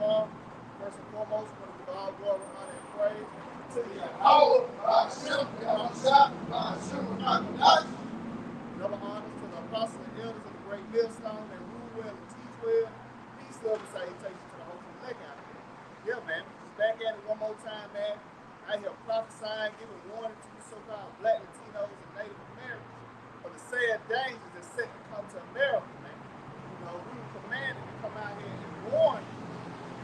Shalom. First and foremost, we want to give all glory, honor, and praise to Yahawashi, bahasham, Rawchaa Qadash. Double honors to the apostles and elders of the great millstone that rule well and teach well. Peace, love, and salutations to the whole elect out there. Yeah, man, just back at it one more time, man. I hear prophesying, giving warning to you so-called black Latinos and Native Americans of the sad dangers that's set to come to America, man. You know, we were commanded to come out here and warn you,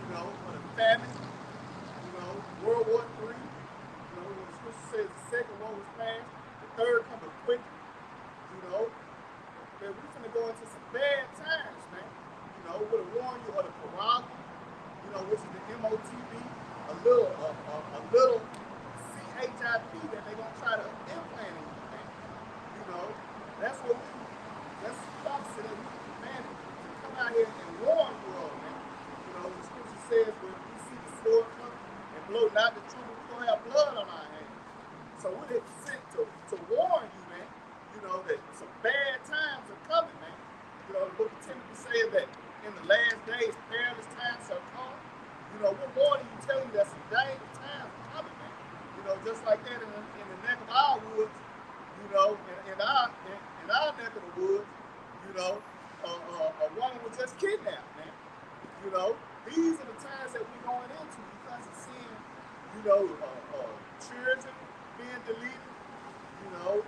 you know, for the famine, you know, World War III, you know, when the scripture says the second war was past, the third coming quickly, you know. Man, we're going to go into some bad times, man. You know, we're going to warn you of the Quran, you know, which is the MOTB, a little CHIP that they're going to try to implant in you, man. You know, that's the prophecy that we commanded to come out here and warn you of, man. You know, the scripture says when we see the sword come and blow not the trumpet, we're going to have blood on our hands. So we're sent to warn you, man, you know, that some bad times are coming, man. You know, the book of Timothy says that in the last days, perilous times shall come. You know, we're warning you, telling you that some dangerous times are coming, man. You know, just like that in the neck of our woods, you know, in our neck of the woods, you know, a woman was just kidnapped, man. You know, these are the times that we're going into because of seeing, you know, children being deleted, you know,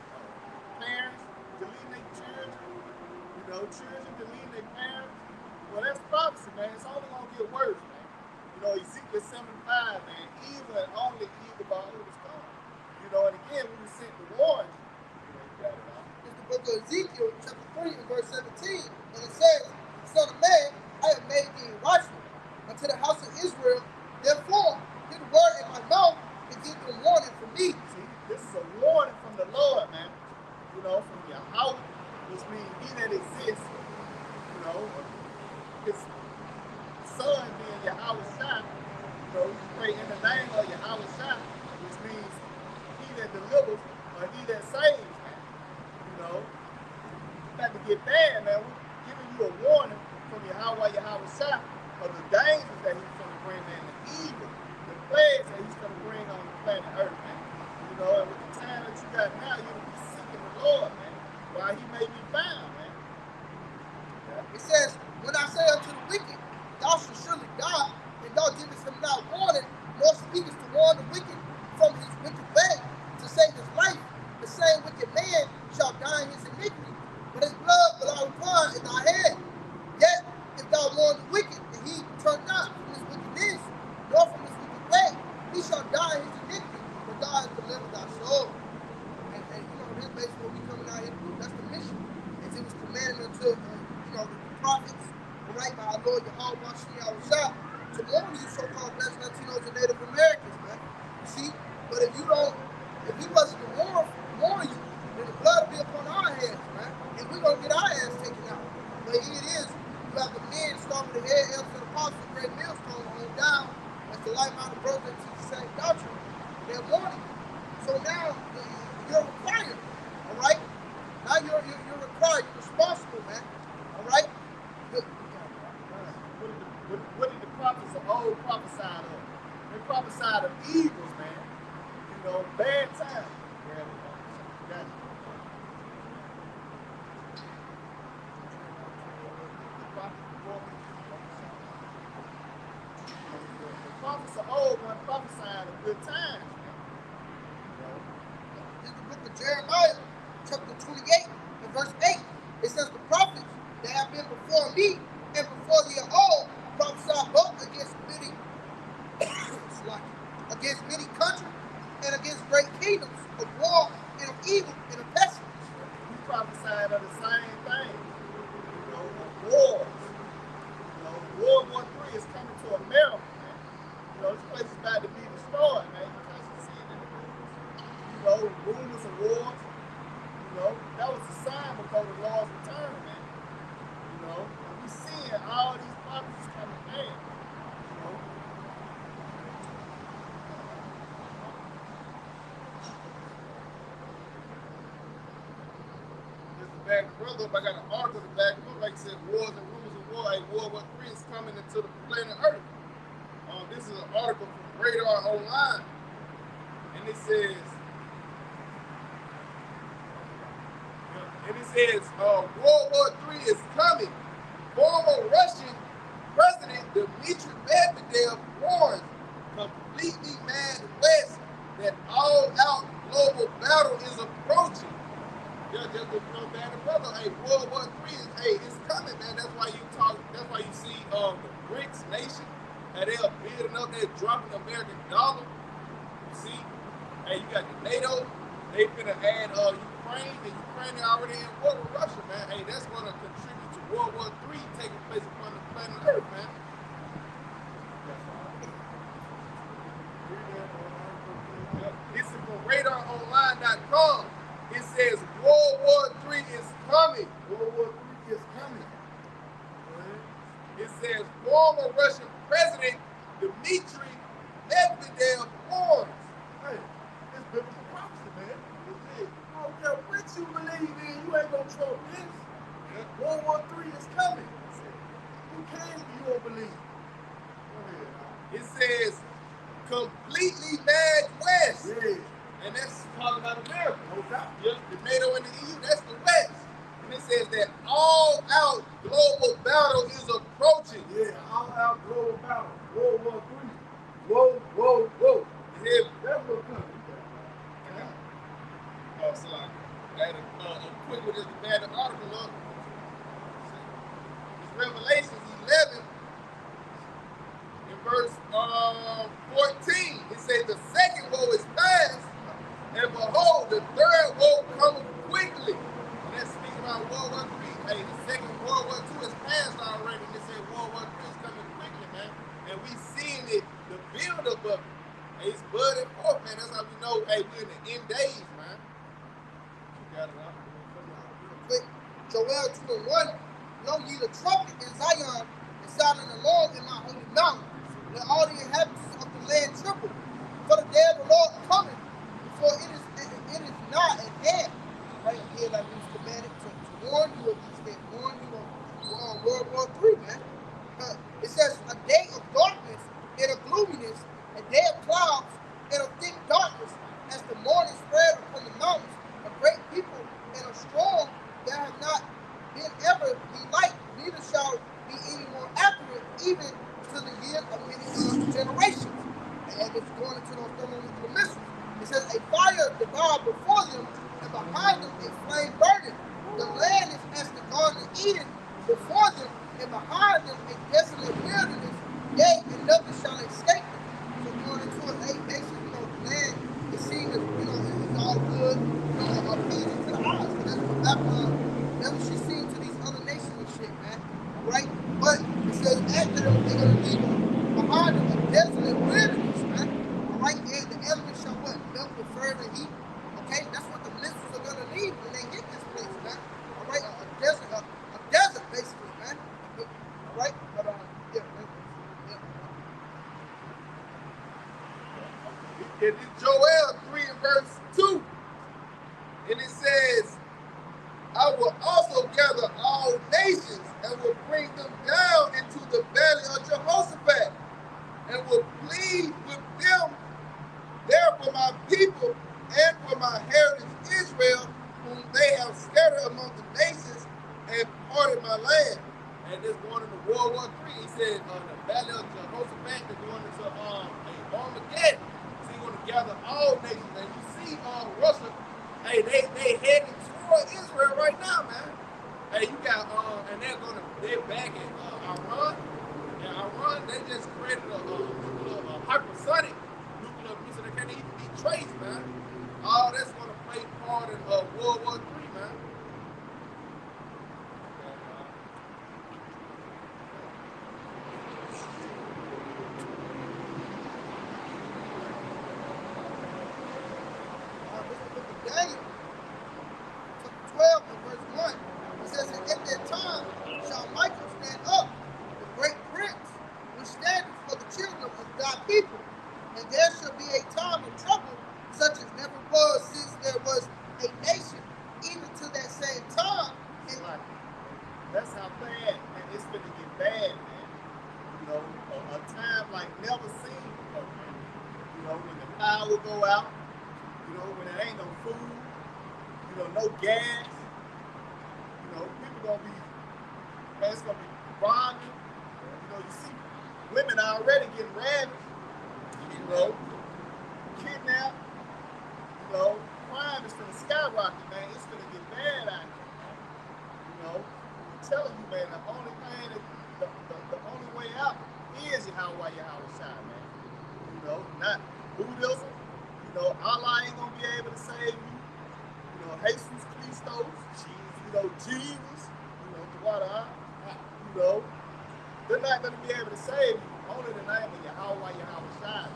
parents deleting their children, you know, children deleting their parents. Well, that's prophecy, man. It's only going to get worse, man. You know, Ezekiel 75, man, evil and only evil by who was coming. You know, and again, we were sent to warn you. You know, you got it out. It's the book of Ezekiel, chapter 3, and verse 17. And it says, Son of man, I have made thee a watchman unto the house of Israel. Therefore, get the word in my mouth and give them warning from me. See, this is a warning from the Lord, man. You know, from Yahawashi, which means he that exists, you know, his son being Yahawashi, you know, you pray in the name of Yahawashi, which means he that delivers or he that saves, man. You know, it's about to get bad, man. We're giving you a warning from Yahawashi of the dangers that he's going to bring, man, the evil, the plagues that he's going to bring on the planet Earth, man. You know, and with the time that you got now, you're going to be seeking the Lord, man, while he may be found, man. Yeah. It says, when I say unto the wicked, thou shalt surely die, and thou givest him not warning, nor speakest to warn the wicked from his wicked way, to save his life, the same wicked man shall die in his iniquity, but his blood will I require in thy head. Yet, if thou warn the wicked, and he turn not from his wickedness, nor from his wicked way, he shall die in his iniquity, but thou hast delivered thy soul. And you know, that's basically what we coming out here to do. That's the mission. As it was commanded unto, you know, the prophets, right, by our Lord Yahawashi, to warn you so-called black Latinos and Native Americans, man. You see? But if he wasn't to warn you, then the blood will be upon our heads, man. And we're going to get our ass taken out. But here it is. You have the men starting with the head, elders of the apostles, great millstone, on down. That's the like-minded brothers that teach the same doctrine. They're warning you. So now you're required, all right? Now you're required. You're responsible, man. All right? What did the prophets of old prophesied of? They prophesied of evils, man. You know, bad times. Yeah. The prophets of old weren't prophesying of good times, man. You know? In the book of Jeremiah, chapter 28, and verse 8, it says, the prophets that have been before me and before thee are all prophesied both against many countries and against great kingdoms of war and of evil and of pestilence. We prophesied of the same thing. You know, of wars. You know, World War III is coming to America, man. You know, this place is about to be destroyed, man. You constantly see it in the news. You know, rumors of wars. You know, that was a sign before the Lord's return, man. You know, and we seeing all these prophecies coming back. You know. Back brother, I got an article to back up, like I said, wars and rumors of war, like World War III is coming into the planet Earth. this is an article from Radar Online, and it says, World War III is coming. Former Russian President Dmitry Medvedev warns completely mad West that all-out global battle is approaching. Yeah, just to bad brother. Hey, World War III is it's coming, man. That's why you see the BRICS nation, and they're building up, they're dropping the American dollar. You see, hey, you got the NATO, they finna add Ukraine, and Ukraine already in war with Russia, man. Hey, that's gonna contribute to World War III taking place upon the planet Earth, man. This is from RadarOnline.com. It says World War III is coming. World War III is coming. It says former Russian President Dmitry Medvedev warns. Hey, it's biblical prophecy, man. I don't care what you believe in, you ain't gonna trump this. Yeah. World War III is coming. You can if you don't believe. Go ahead. It says completely mad West. Yeah. And that's talking about America. No doubt. Yeah, the NATO and the EU, that's the West. And it says that all-out global battle is approaching. Yeah, all-out global battle. World War III. Whoa, whoa, whoa. Yeah. That's what's coming. Oh, so like, that quick with this bad article up. It's Revelations 11, in verse 14. It says the second woe is past, and behold, the third woe cometh quickly. And that's speaking about World War III. Hey, the second World War II is past already, and they say World War III is coming quickly, man. And we seeing it, the build-up of it. Hey, it's budding forth, man. That's how we know, hey, we're in the end days, man. You got it out. Quick, Joel 2:1, know ye the trumpet in Zion, and sounding the Lord in my holy mountain. Let all the inhabitants of the land tremble. For the day of the Lord cometh, for it is not at hand. Right here, like we was commanded to warn you of these things, warn you of World War III, man. It says a day of darkness and of gloominess, a day of clouds and of thick darkness, as the morning spread upon the mountains, a great people and a storm that have not been ever be like, neither shall be any more accurate, even to the years of many generations. And it's going into those thermonuclear missiles. It says a fire devoured before them, and behind them a flame burning. The land is as the garden of Eden before them, and behind them a desolate wilderness. Yea, and nothing shall escape them. So going into a basically, the land is seen as, it's all good, appeasing to the eyes. So that's what Babylon, that's what she's seeing to these other nations and shit, man. Right? But it says after them, they're going to leave behind them a desolate wilderness, man. All right? And the elements shall what? Melt with fervent heat. Okay? That's what the missiles are going to leave when they hit this place, man. All right? A desert, basically, man. All right? But, yeah. It is Joel 3 and verse 2. And it says, I will also gather all nations and will bring them down into the valley of Jehoshaphat and will plead with them there for my people and for my heritage Israel, whom they have scattered among the nations and parted my land. And this going into World War III. He said the valley of Jehoshaphat is going into Armageddon. So he's going to gather all nations. And you see Russia, hey, they heading toward Israel right now, man. Hey, you got and they're back at Iran. And Iran, they just created a hypersonic nuclear missile that can't even be traced, man. All that's going to play part in World War III, man. Daniel, chapter 12 and verse 1. It says, and at that time shall Michael stand up, the great prince, which standeth for the children of thy people. And there shall be a time of trouble, such as never was since there was a nation, even to that same time. And Right. That's how bad, and it's going to get bad, man. A time like never food, no gas. People gonna be, man, it's gonna be bonding. You see women already getting ravaged, kidnapped, crime is gonna skyrocket, man. It's gonna get bad out here. I'm telling you, man, the only thing the only way out is Yahawashi, man. Not Buddhism. Allah ain't gonna be able to save you. Jesus Christos, Jesus, the water, they're not gonna be able to save you. Only the name of Yahawashi, man.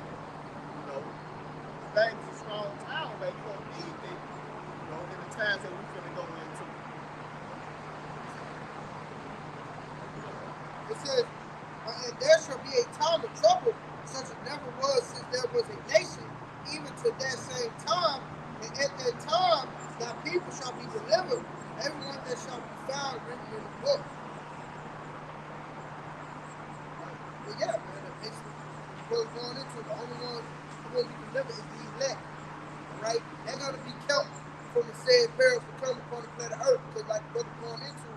Things is a strong town, man. You don't need it, in the times that we're gonna go into. It says, and there shall be a time of trouble, such as never was since there was a nation, even to that same time. And at that time, thy people shall be delivered, everyone that shall be found written in the book. But yeah, man, basically, what's going into the only one who will be delivered is the elect. Right? They're going to be kept from the said perils to come upon the planet Earth. Because, like the brother going into,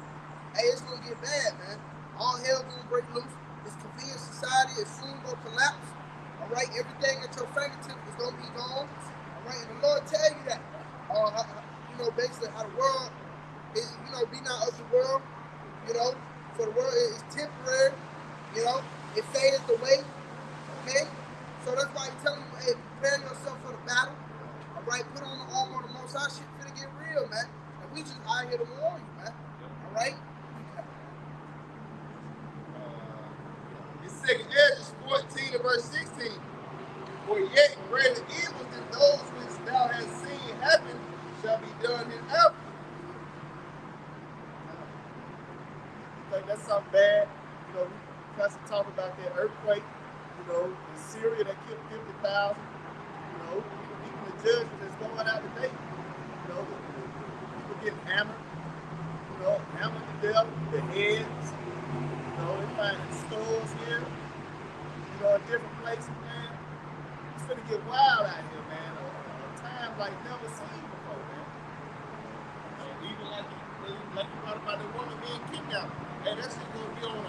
hey, it's going to get bad, man. All hell going to break loose. This convenient society is soon going to collapse. All right? Everything at your fingertips is going to be gone. All right? And the Lord tell you that. Basically how the world is, be not of the world. For the world is temporary. It fades away. Okay? So that's why he's telling you, hey, prepare yourself for the battle. All right? Put on the armor of the Most High. Shit finna get real, man. And we just out here to warn you, man. All right? In 2 Ezra 14 and verse 16, for yet greater evils than those which thou hast seen happen shall be done in Africa. You think that's something bad? We constantly talk about that earthquake, in Syria that killed 50,000. Even the judges that's going out today, people getting hammered, hammered to death, the heads, they finding skulls here, in different places, man. It's gonna get wild out here, man. A time like never seen before, man. Even like you thought about the woman being kidnapped. Hey, that shit gonna be on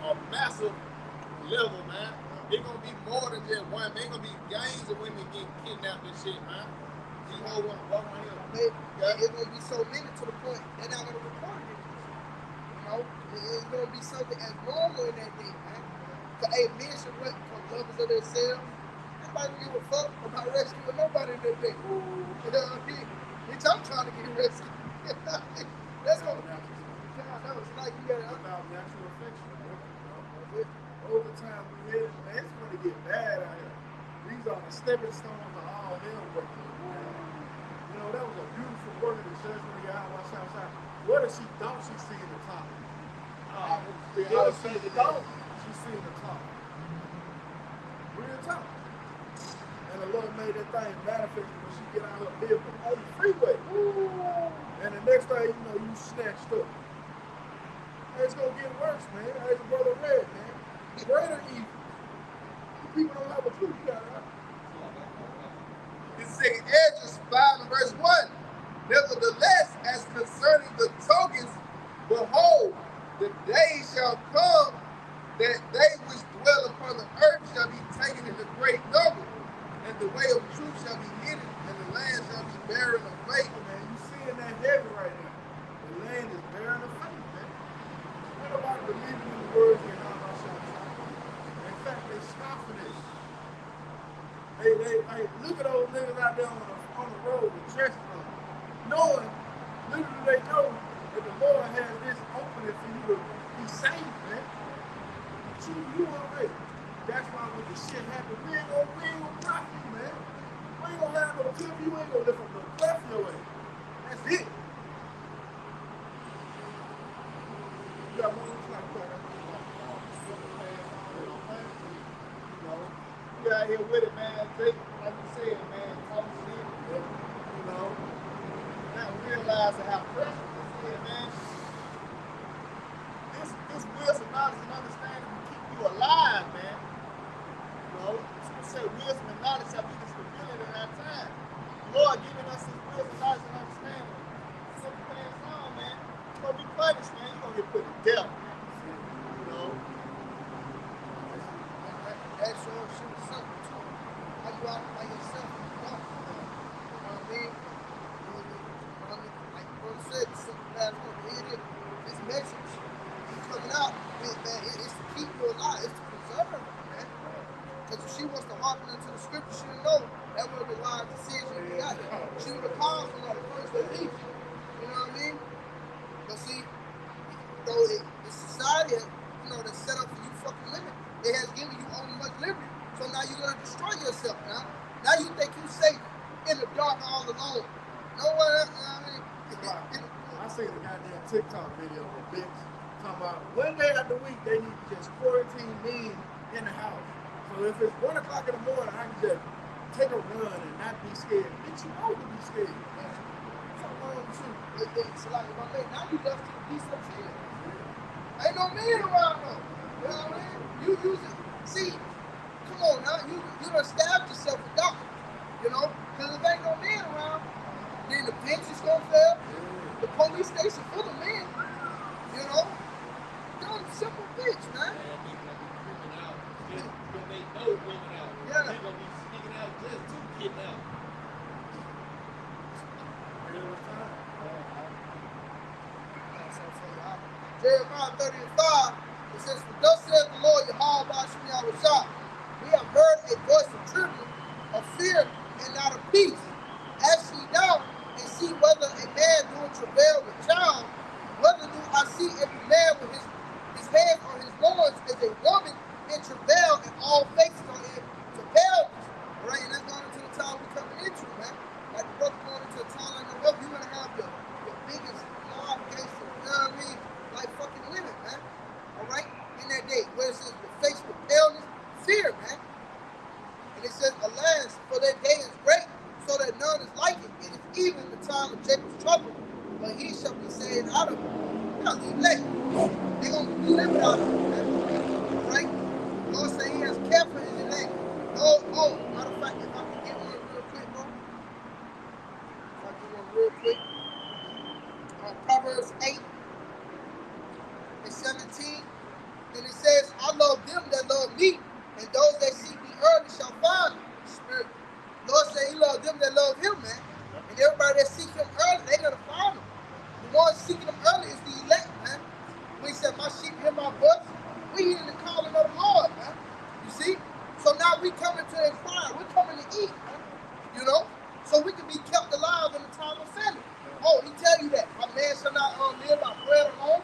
a massive level, man. It's gonna be more than just one. There's gonna be gangs of women getting kidnapped and shit, man. You know what? It's gonna be so many to the point they're not gonna report it anymore. It's gonna be something as normal in that day, man. Hey, men should become lovers of themselves. Nobody give a fuck about rescuing nobody in that day. You know what I mean? Bitch, I'm trying to get rescued. That's what that was like. You got about natural affection. Over time, we hear, man, it's going to get bad out here. These are the stepping stones of all hell working. That was a beautiful word of the judgment of Yahawashi. What if she thought she seen the top? What if she thought she seen the top? Real top. And the Lord made that thing manifest when she get out her vehicle on the freeway. And the next thing you know, you snatched up. It's going to get worse, man. As a brother read, man. Greater evil. People don't have a clue. You got it, right? It's 2 Ezra 5 and verse 1. Nevertheless, as concerning the tokens, behold, the day shall come that they which dwell upon the earth shall be taken in a great number, and the way of truth shall be hidden, and the land shall be barren of faith. Man, you seeing that heavy right now. The land is barren of faith, man. What about believing in the words of Yahawashi? In fact, they scoffing it. Hey, look at those niggas out there on the road with dresses on. Knowing, little do they know that the Lord has this opening for you to be saved, man. You already. That's why when the shit happen, we ain't gonna drop you, man. We ain't gonna have no tip, you ain't gonna lift up no cleft your way. That's it. You got one like you out here with it, man. Take, like you said, man, talk shit, not realizing how precious this is, man. This wisdom, knowledge, and understanding will keep you alive, man. Say wisdom and knowledge shall be the stability in our time. The Lord out here. She would have called somebody first at least. You know what I mean? But see, though the society, that's set up for you fucking women, it has given you only much liberty. So now you're gonna destroy yourself now. Now you think you safe in the dark all alone. No one else, you know what I mean? I seen a goddamn TikTok video of a bitch talking about one day out the week they need just quarantine me in the house. So if it's 1 o'clock in the morning, I can just take a run and not be scared. Bitch, you know to be scared. Something wrong with you. It's like, now you left to the beast of fear. Ain't no man around though. You know what I mean? You use it. See, come on now. You done stabbed yourself with that. You know? Because if ain't no man around, then the bench is gonna fail. The police station full of men. You know? Dumb, simple bitch, man. They know women out. Yeah. They're gonna be speaking out just to get out. Jeremiah 30:5, it says, "For thus saith the Lord, Yahawashi, we have heard a voice of trembling, of fear, and not of peace. Ask ye now, and see whether a man doing travail with child, whether do I see every man with his hand on his loins as a woman in travail, and all faces are in travail." Right, and that's going into the time we're coming into, man. Like the brother going into a time like that, you're going to have your biggest mob gangster, you know what I mean? Like fucking women, man. All right? In that day, where it says, "With face with paleness, fear," man. And it says, "Alas, for that day is great, so that none is like it. It is even the time of Jacob's trouble, but he shall be saved out of it." Now, the elect, they're going to be delivered out of it, man. All right? The Lord said he has care for his elect. Matter of fact, if I can get one real quick, bro. If I get one real quick. Proverbs 8:17. And it says, "I love them that love me, and those that seek me early shall find me." Spirit. Lord said he loves them that love him, man. And everybody that seeks him early, they're going to find him. The ones seeking him early is the elect, man. When he said, "My sheep hear my voice," we hear the calling of the Lord, man. You see? So now we coming to inquire. We're coming to eat, man. You know? So we can be kept alive in the time of famine. Oh, he tell you that. "My man shall not live by bread alone."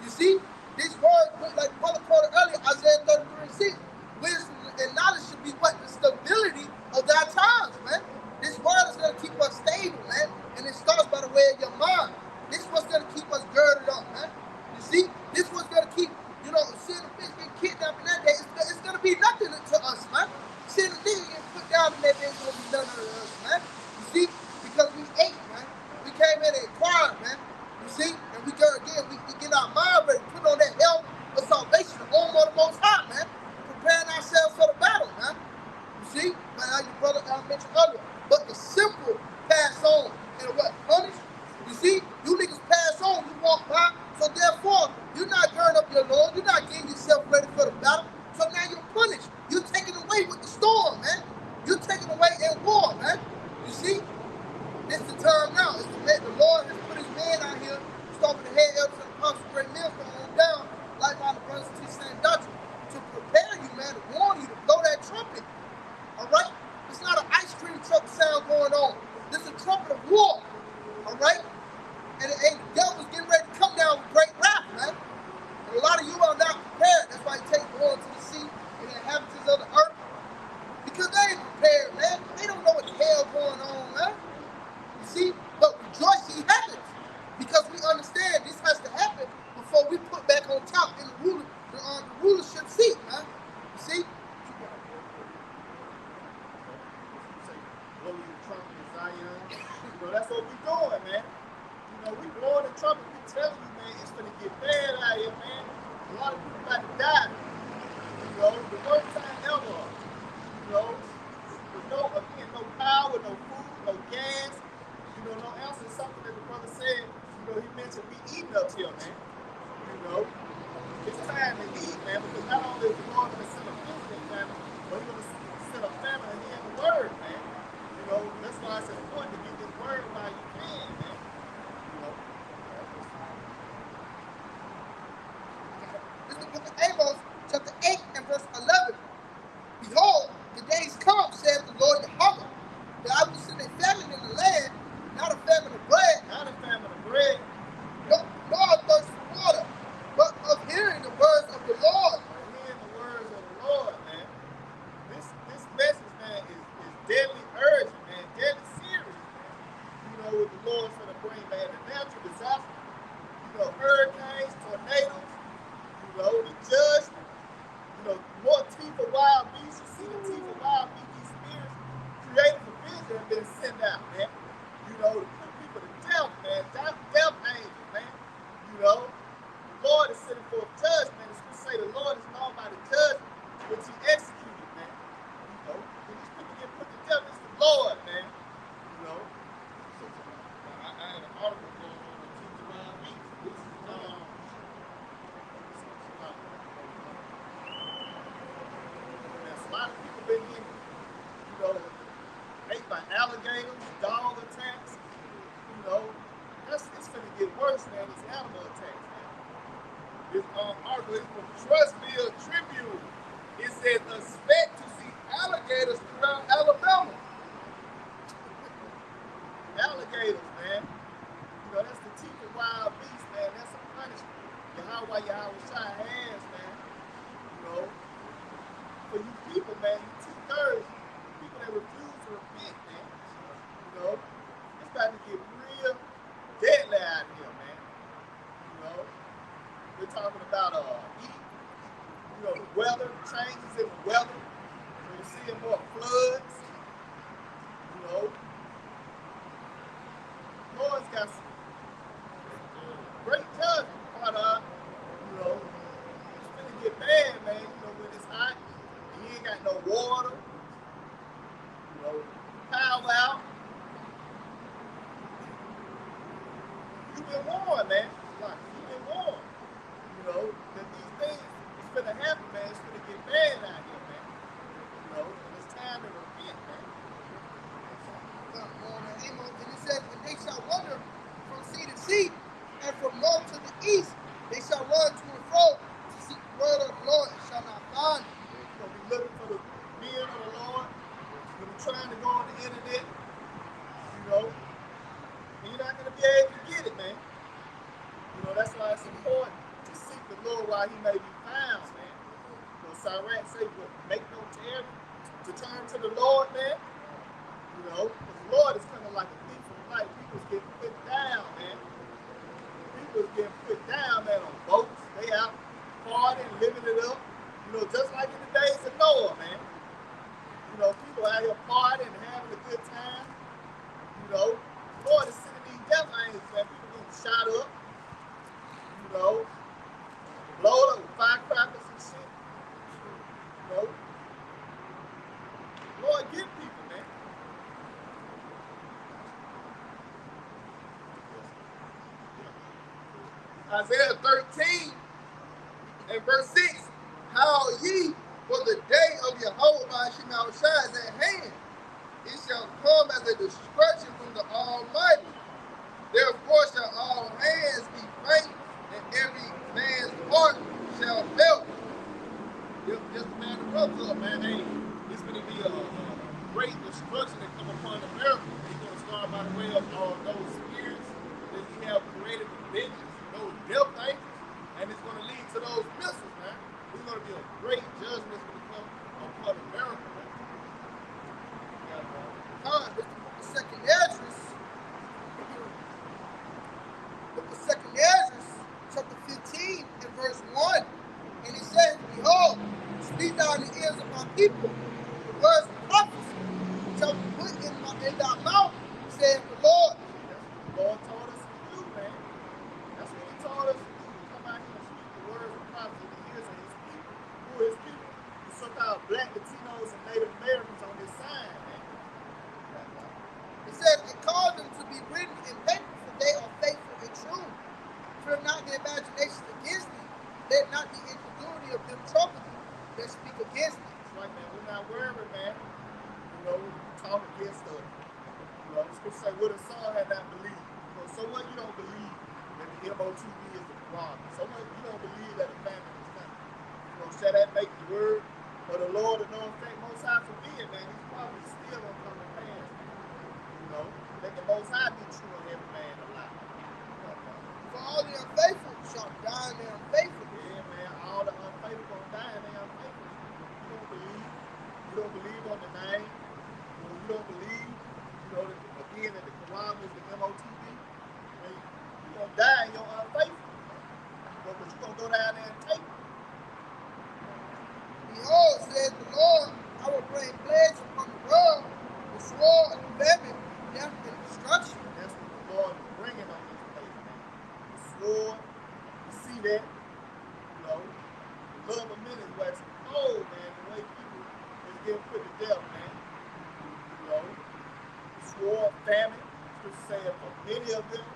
You see? This word, like Brother quoted earlier, Isaiah 33:6, wisdom and knowledge should be what? The stability of thy times, man. This word is going to keep us stable, man. And it starts by the way of your mind. This is what's going to keep us girded up, man. You see? This is what's going to keep, seeing a bitch get kidnapped in that day, it's going to be nothing to us, man. Seeing a nigga get put down in that day is going to be nothing to us, man. You see? Because we ate, man. We came in and inquired, man. You see? And we go again, we get our mind ready, put on that helmet of salvation, the arm of the Most High, man. Preparing ourselves for the battle, man. You see? But like your brother mentioned earlier, but the simple pass on and what? Punish? You see? You niggas pass on, you walk by. So therefore, you're not girding up your Lord. You're not getting yourself ready for the battle. So now you're punished. You're taken away with the storm, man. You're taken away in war, man. You see? This is the time now. It's the Lord has put his man out here, start with the head elders and apostles, great men from on down, like my brothers teach same doctrine, to prepare you, man, to warn you, to blow that trumpet. All right? It's not an ice cream trumpet sound going on. This is a trumpet of war. All right? And the devil's getting ready to come down with great wrath, man. And a lot of you are not prepared. That's why he takes war to the sea and the inhabitants of the earth. Because they ain't prepared, man. They don't know what the hell going on, man. You see? But rejoice ye happens. Because we understand this has to happen before we put back on top in the rulership seat, man. You see? Blowing the trumpet in Zion. That's what we doing, man. We blowing the trumpet. We telling you, man, it's gonna get bad out here, man. A lot of people about to die. The worst time ever. With no power, no food, no gas. No answer. Something that the brother said. He mentioned we eating up here, man. It's time to eat, man, because not only is the Lord going to send a physical famine, but he's going to send a famine and hear the word, man. That's why it's important to get this word while you can, man. This is the book of Amos, chapter 8 and verse 11. "Behold, the days come, saith the Lord Yahawashi, that I will send a famine in the what the Lord's going to bring, man. The natural disaster, hurricanes, tornadoes, the judgment, more teeth of wild beasts. You see the teeth of wild beasts, these spirits created for vision have been sent out, man. To put people to death, man. Death angels, man. The Lord is sending forth judgment. It's going to say the Lord is known by the judgment which he executed, man. When these people get put to death, it's the Lord, man. I had an article going on the teeth of wild beasts. This is a lot of people been getting, ate by alligators, dog attacks. It's going to get worse, man. These animal attacks, man. This article is from Trustville Tribune. It says, expect to see alligators throughout Alabama. Alligators, man. That's the teeth of wild beasts, man. That's a punishment. Yahawashi has, man. For you people, man, you 2/3 people that refuse to repent, man. It's about to get real deadly out here, man. We're talking about heat, the weather, changes in the weather. We're seeing more floods. Lord's got some great judgment, but it's gonna get bad, man. When it's hot, and you ain't got no water, power out. You've been warned, man. You've been warned. That these things is gonna happen, man. It's gonna get bad out here, man. It's time to repent, man. And it says, and they shall wander from sea to sea, and from north to the east, they shall run to and fro to seek the word of the Lord and shall not find it. You're gonna be looking for the men of the Lord. You're gonna be trying to go on the internet, and you're not gonna be able to get it, man. That's why it's important to seek the Lord while he may be found, man. Sirach say, make no terror to turn to the Lord, man. Because the Lord is coming like a thief in the night. People's getting put down, man. People's getting put down, man, on boats. They out partying, living it up. Just like in the days of Noah, man. People out here partying and having a good time. The Lord is sending these death angels, man. People getting shot up. Blowed up with firecrackers and shit. Lord, get people, man. Isaiah 13 and verse 6. How ye, for the day of Yahawashi bahasham is at hand. It shall come as a destruction from the Almighty. Therefore shall all hands be faint, and every man's heart shall melt. Just the man of Rawchaa, man. It's going to be a great destruction that come upon America. It's going to start by the way of all those spirits that he have created for vengeance, those death angels, and it's going to lead to those missiles, man. It's going to be a great judgment that's going to come upon America, man. This is the second Ezra. The second Ezra, chapter 15 and verse 1. And he said, behold, speak thou in the ears of my people, the words of prophecy shall be put in thy mouth, saith the Lord. The Lord told us to do, man. That's what he told us to do. To come out here and speak the words of prophecy in the ears of his people. Who are his people? The so-called black Latinos and Native Americans on this side, man. It says, and cause them to be written in paper, for they are faithful and true. Fear not the imaginations against thee. Let not the incredulity of them trouble thee that speak against thee. That's right, man. We're not worried, man. We talk against us. It's going to say, what if Saul had not believed? So what you don't believe that the MOTV is the Quran? So what you don't believe that the famine is coming? Shall that make the word of the Lord and no effect? Most High forbid, man. These prophets still don't come to pass. Let the Most High be true and every man alive. For all the unfaithful shall die in their unfaithfulness. Yeah, man. All the unfaithful gonna die in their unfaithfulness. You don't believe. You don't believe on the name. You don't believe, that again, that the Quran was the MOTV. scripture said, for many of them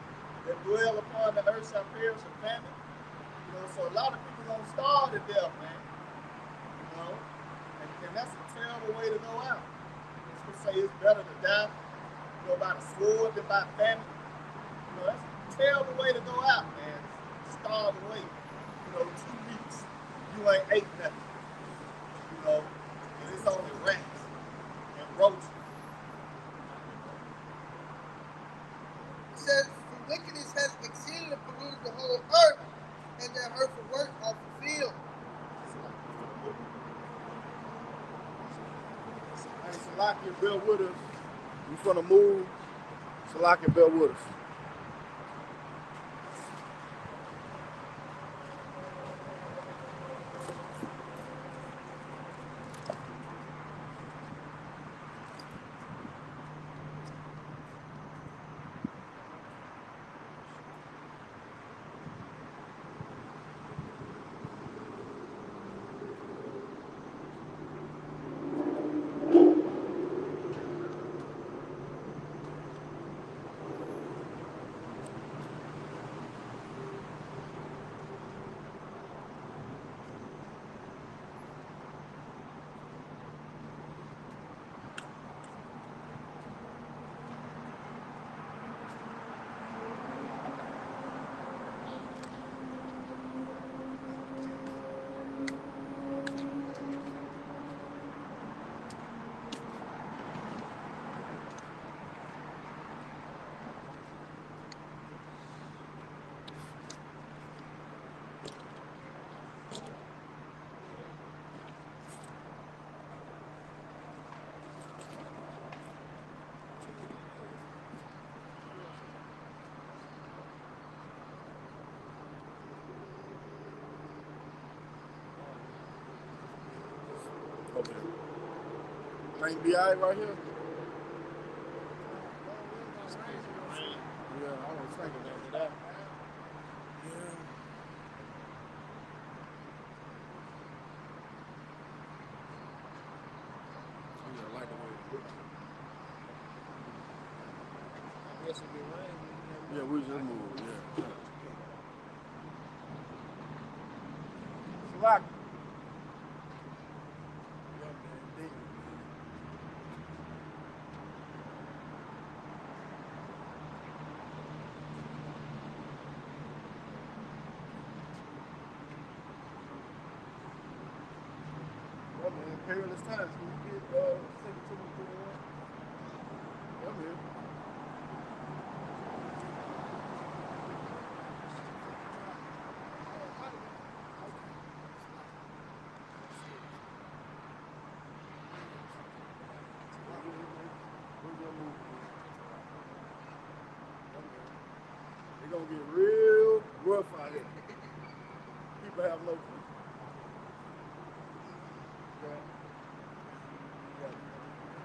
that dwell upon the earth shall perish of famine. You know, so a lot of people gonna starve to death, man. You know, and that's a terrible way to go out. Scripture say it's better to die, you know, by the sword than by famine. You know, that's a terrible way to go out, man. Starve away. You know, 2 weeks you ain't ate nothing. You know, and it's only rats and roaches. It says, for wickedness has exceedingly polluted the whole earth, and their hurtful works are fulfilled. Hey, Salaki, bear with us. We're gonna move. Salaki, bear with us. Okay. Thing be alright right here? Yeah, I was thinking after that. Yeah. Yeah, I like the way it looks. I guess it'll be rain. Yeah, we just moved, yeah. Salaki. Perilous times. Can you get send it to me for one? Yeah, man. It's gonna get real rough out here. People have no clue.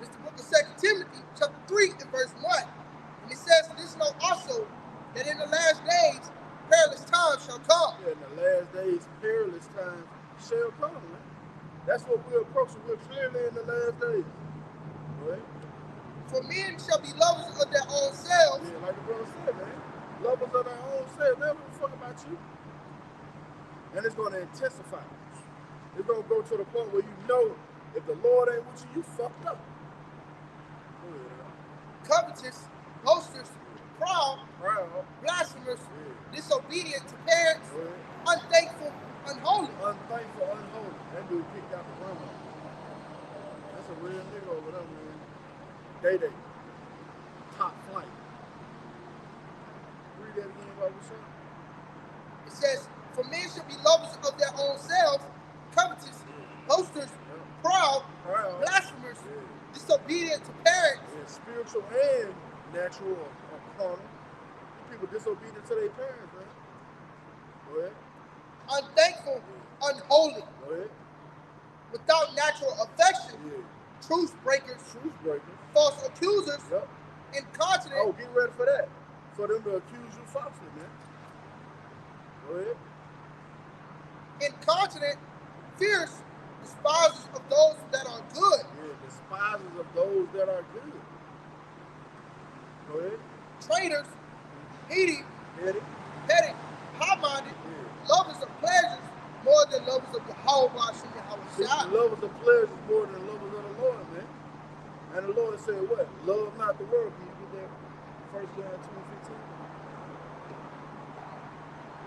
It's the book of 2 Timothy, chapter 3, and verse 1. And it says, this know also that in the last days perilous times shall come. Yeah, in the last days, perilous times shall come, man. That's what we're approaching. We're clearly in the last days. Right? For men shall be lovers of their own selves. Yeah, like the brother said, man. Lovers of their own selves. They don't give a fuck about you. And it's going to intensify. It's going to go to the point where you know if the Lord ain't with you, you fucked up. Covetous, boasters, proud, blasphemers, disobedient to parents, unthankful, unholy. Unthankful, unholy. That dude kicked out the grandma. That's a real nigga over there, man. Day. Top flight. Read that again, what we said. It says, for men should be lovers of their own selves, covetous, boasters, proud, blasphemers, disobedient to parents. Yeah, spiritual and natural or carnal. People disobedient to their parents, man. Go ahead. Unthankful, unholy. Go ahead. Without natural affection. Yeah. Truth breakers. False accusers. Yep. Incontinent. Oh, get ready for that. For them to accuse you falsely, man. Go ahead. Incontinent, fierce, despisers of those that are good. Yeah, despisers of those that are good. Go ahead. traitors, heedy, Petty. petty, high-minded, Yeah. lovers of pleasures more than lovers of Yahawashi See, Yahawashi. lovers of pleasures more than lovers of the Lord, man. And the Lord said what? Love not the world. Can you get that? 1 John 2:15.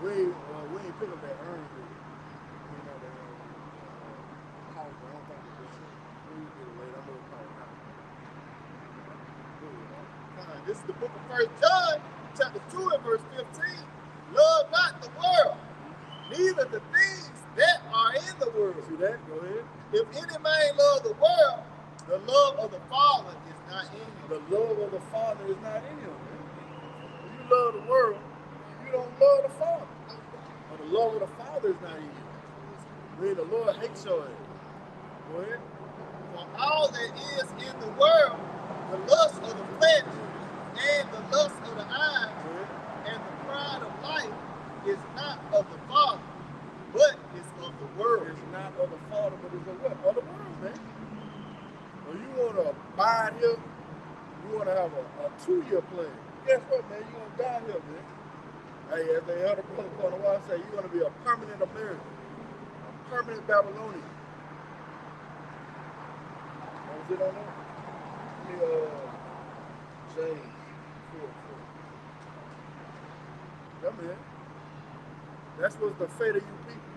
We ain't pick up that urn with it. You know, that house, I don't think it's this. We get it later. I know it's called house. This is the book of 1 John, chapter 2 and verse 15. Love not the world, neither the things that are in the world. See that? Go ahead. If any man love the world, the love of the Father is not in him. The love of the Father is not in him, man. If you love the world, you don't love the Father. But the love of the Father is not in you. When the Lord hates your ass. Go ahead. For all that is in the world, the lust of the flesh, and the lust of the eyes, Go ahead. and the pride of life is not of the Father, but is of the world. It's not of the Father, but it's of what? Of the world, man. Well, you want to abide here, you want to have a 2-year plan. Guess what, man? You're going to die here, man. Hey, as the elder brother on the wall say, you're going to be a permanent American, a permanent Babylonian. What was it on there? James 4:4. Come here. That's what's the fate of you people.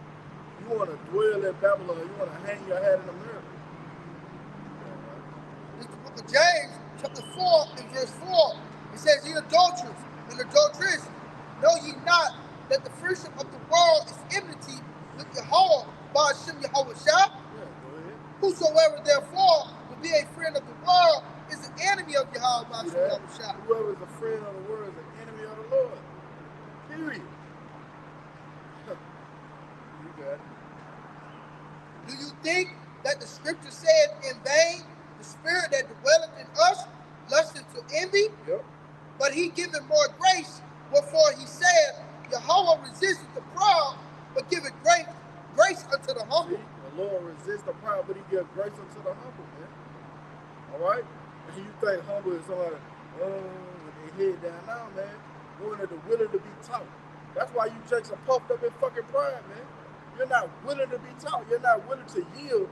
You want to dwell in Babylon. You want to hang your hat in America. It's the book of James, chapter 4 and verse 4. It says, ye adulterers and adulteresses, know ye not that the friendship of the world is enmity with Yahawashi, bahasham Yahawashi? Yeah, go ahead. Whosoever therefore will be a friend of the world is an enemy of Yahawashi. See that? Whoever is a friend of the world is an enemy of the Lord. Period. You got it. Do you think that the scripture said in vain, the spirit that dwelleth in us lusteth to envy? Yep. But he giveth more grace, wherefore he said, Yahweh resisteth the proud, but giveth grace unto the humble. See, the Lord resists the proud, but he gives grace unto the humble, man. All right? And you think humble is somebody, with their head down now, man. Going at the willing to be taught. That's why you jakes are puffed up in fucking pride, man. You're not willing to be taught. You're not willing to yield,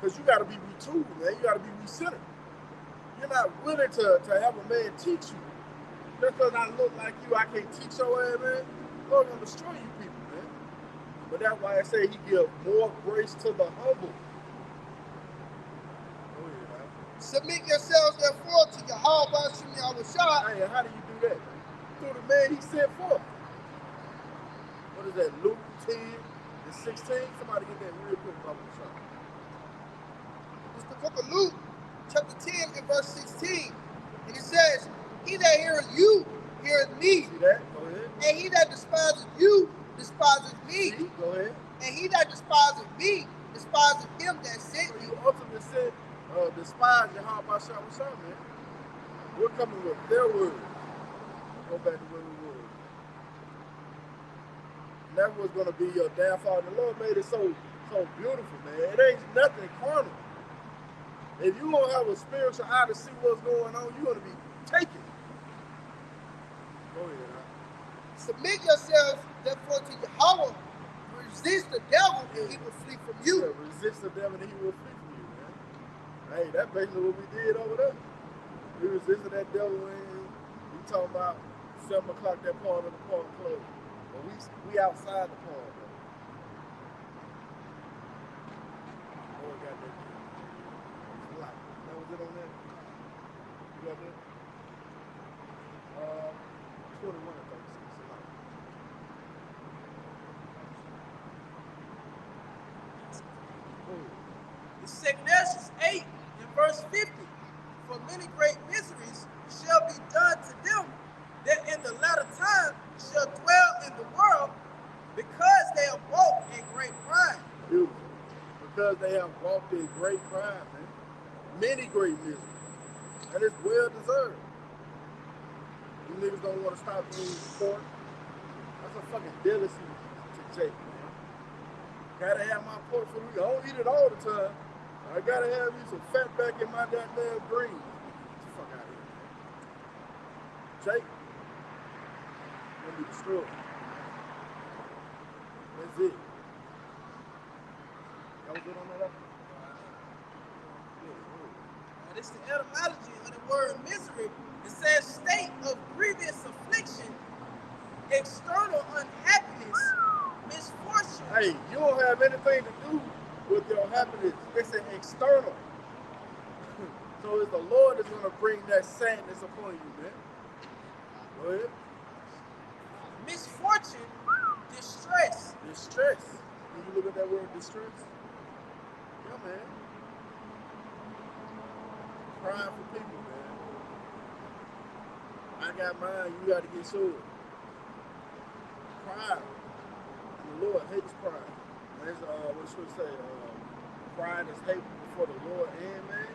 because you got to be retooled, man. You got to be recentered. You're not willing to have a man teach you. Just because I look like you, I can't teach your ass, man. Lord gonna destroy you people, man. But that's why I say he gives more grace to the humble. Go ahead, man. Submit yourselves therefore to Yahawashi Yahawashi. Hey, how do you do that? Through the man he sent forth. What is that, Luke 10 and 16? Somebody get that real quick, Bible shop. It's the book of Luke, chapter 10 and verse 16. And it says, he that heareth you, heareth me. See that? Go ahead. And he that despises you, despises me. See? Go ahead. And he that despises me, despises him that sent So me. you ultimately said, despise Yahawashi, man. We're coming with their word. Go back to where we were. And that was going to be your downfall. The Lord made it so beautiful, man. It ain't nothing carnal. If you don't have a spiritual eye to see what's going on, you're going to be taken. Go ahead, huh? Submit yourselves therefore to Yahweh. Resist the devil and he will flee from you. Yeah, resist the devil and he will flee from you, man. Hey, that's basically what we did over there. We resisted that devil when we talking about 7 o'clock, that part of the park closed. But we outside the park, man. Lord got that. That was it on that? You got that? 21, I think. The second Esdras 8 and verse 50. For many great miseries shall be done to them that in the latter time shall dwell in the world, because they have walked in great pride. Beautiful. Because they have walked in great pride, man. Many great miseries. And it's well deserved. You niggas don't want to stop eating pork. That's a fucking delicacy to take, man. Gotta have my pork for the week. I don't eat it all the time. I gotta have me some fat back in my goddamn greens. Get the fuck out of here, man. Jake, gonna be destroyed. That's it. That was good on that? And it's the etymology of the word misery. It says state of grievous affliction, external unhappiness, misfortune. Hey, you don't have anything to do with your happiness. It's an external. So it's the Lord that's gonna bring that sadness upon you, man. Go ahead. Misfortune, distress. Distress. When you look at that word distress, yeah, man. Crying for people, man. I got mine, you got to get yours. Pride. And the Lord hates pride. That's what should say? Pride is hate before the Lord and man.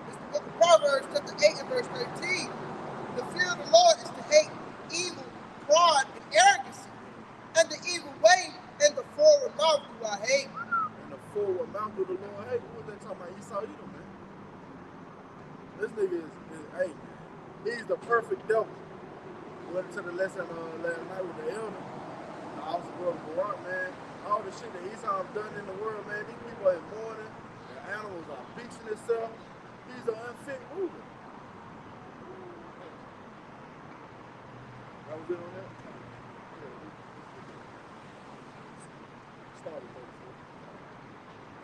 It's the book of Proverbs, chapter 8 and verse 13. The fear of the Lord is to hate evil, pride, and arrogancy, and the evil way and the forward mouth do I hate. And the forward mouth do the Lord hate. What they talking about? Esau Edom, man. This nigga is hey, he's the perfect devil. We went to the lesson last night with the elder. The officer brother Barak, man. All the shit that Esau done in the world, man. These people are mourning. The animals are beaching themselves. These are unfit moving. That was it on that? Started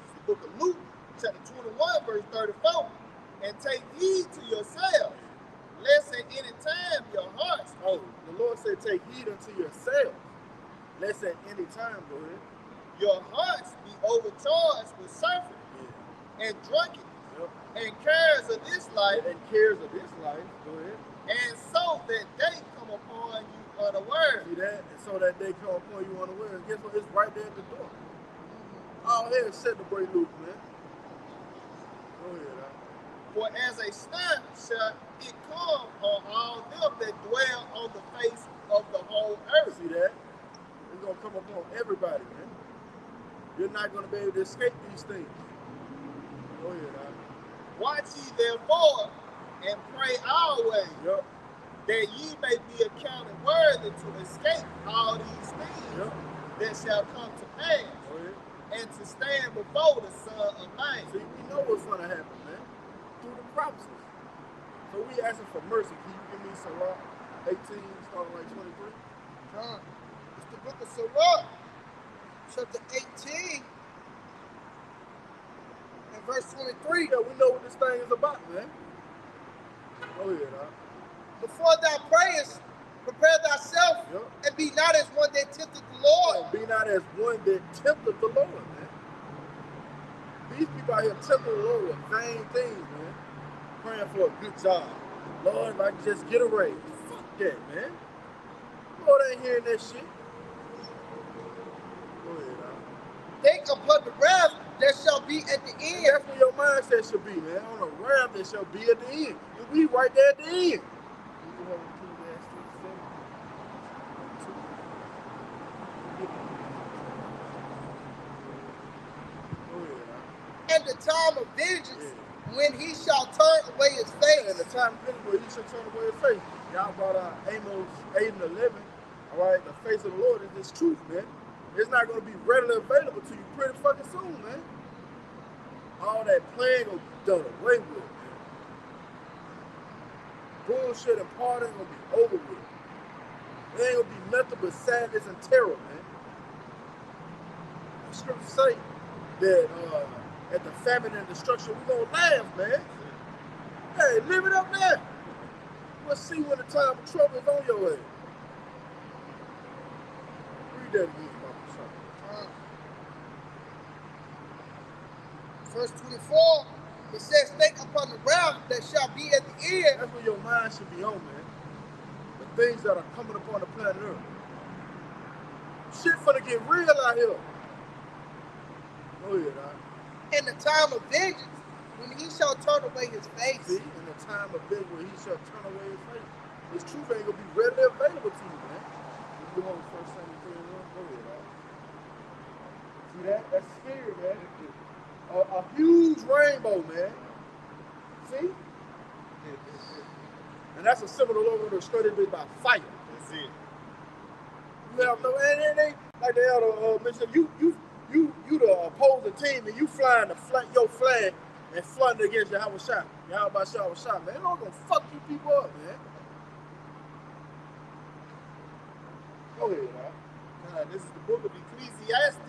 It's the book of Luke, chapter 21, verse 34. And take heed to yourselves, lest at any time your hearts. Oh, the Lord said take heed unto yourselves. Lest at any time, go ahead. Your hearts be overcharged with surfeit and drunkenness and cares of this life. And cares of this life, go ahead. And so that they come upon you unaware. See that? And so that they come upon you unaware. And guess what? It's right there at the door. All hell set the break loose, man. Go ahead, For as a snare shall it come on all them that dwell on the face of the whole earth. See that? It's going to come upon everybody, man. You're not going to be able to escape these things. Go ahead, Watch ye therefore and pray always, that ye may be accounted worthy to escape all these things that shall come to pass, and to stand before the Son of Man. See, we know what's going to happen, man. Through the prophecies. So we asking for mercy. Can you give me Sirach 18, starting like 23? It's the book of Sirach, chapter 18 and verse 23. Yeah, we know what this thing is about, man. Go ahead, Before thou prayest, prepare thyself, and be not as one that tempteth the Lord. Be not as one that tempteth the Lord, man. These people out here tempting the Lord with vain things, man. Praying for a good job. Lord, if I can just get a raise. Fuck that, man. Lord ain't hearing that shit. Go ahead, Think upon the wrath that shall be at the end. That's where your mindset should be, man. On a wrath that shall be at the end. And we right there at the end. And the time of vengeance, when he shall turn away his face. And the time of vengeance, when he shall turn away his face. Y'all brought out Amos 8 and 11. All right, the face of the Lord is this truth, man. It's not going to be readily available to you pretty fucking soon, man. All that playing will be done away with, man. Bullshit and partying will be over with. There ain't going to be nothing but sadness and terror, man. The scriptures say that at the famine and destruction, we're going to laugh, man. Hey, live it up there. We'll see when the time of trouble is on your way. Read that again, Mama. Verse 24, it says, think upon the wrath that shall be at the end. That's where your mind should be on, man. The things that are coming upon the planet Earth. Shit finna get real out here. Go ahead, In the time of vengeance, when he shall turn away his face. See, in the time of vengeance, when he shall turn away his face. This truth ain't gonna be readily available to you, man. You go on 1 Samuel 3 and 1. Go ahead, See that? That's scary, man. A huge rainbow, man. See? And that's a similar logo to straight in by fire. That's it. You have no, and they like the other mentioned, you the opposing team and you flying your flag and flooding against Yahawashi. Yahawashi, man. They're not gonna fuck you people up, man. Go ahead, man. This is the book of Ecclesiastes,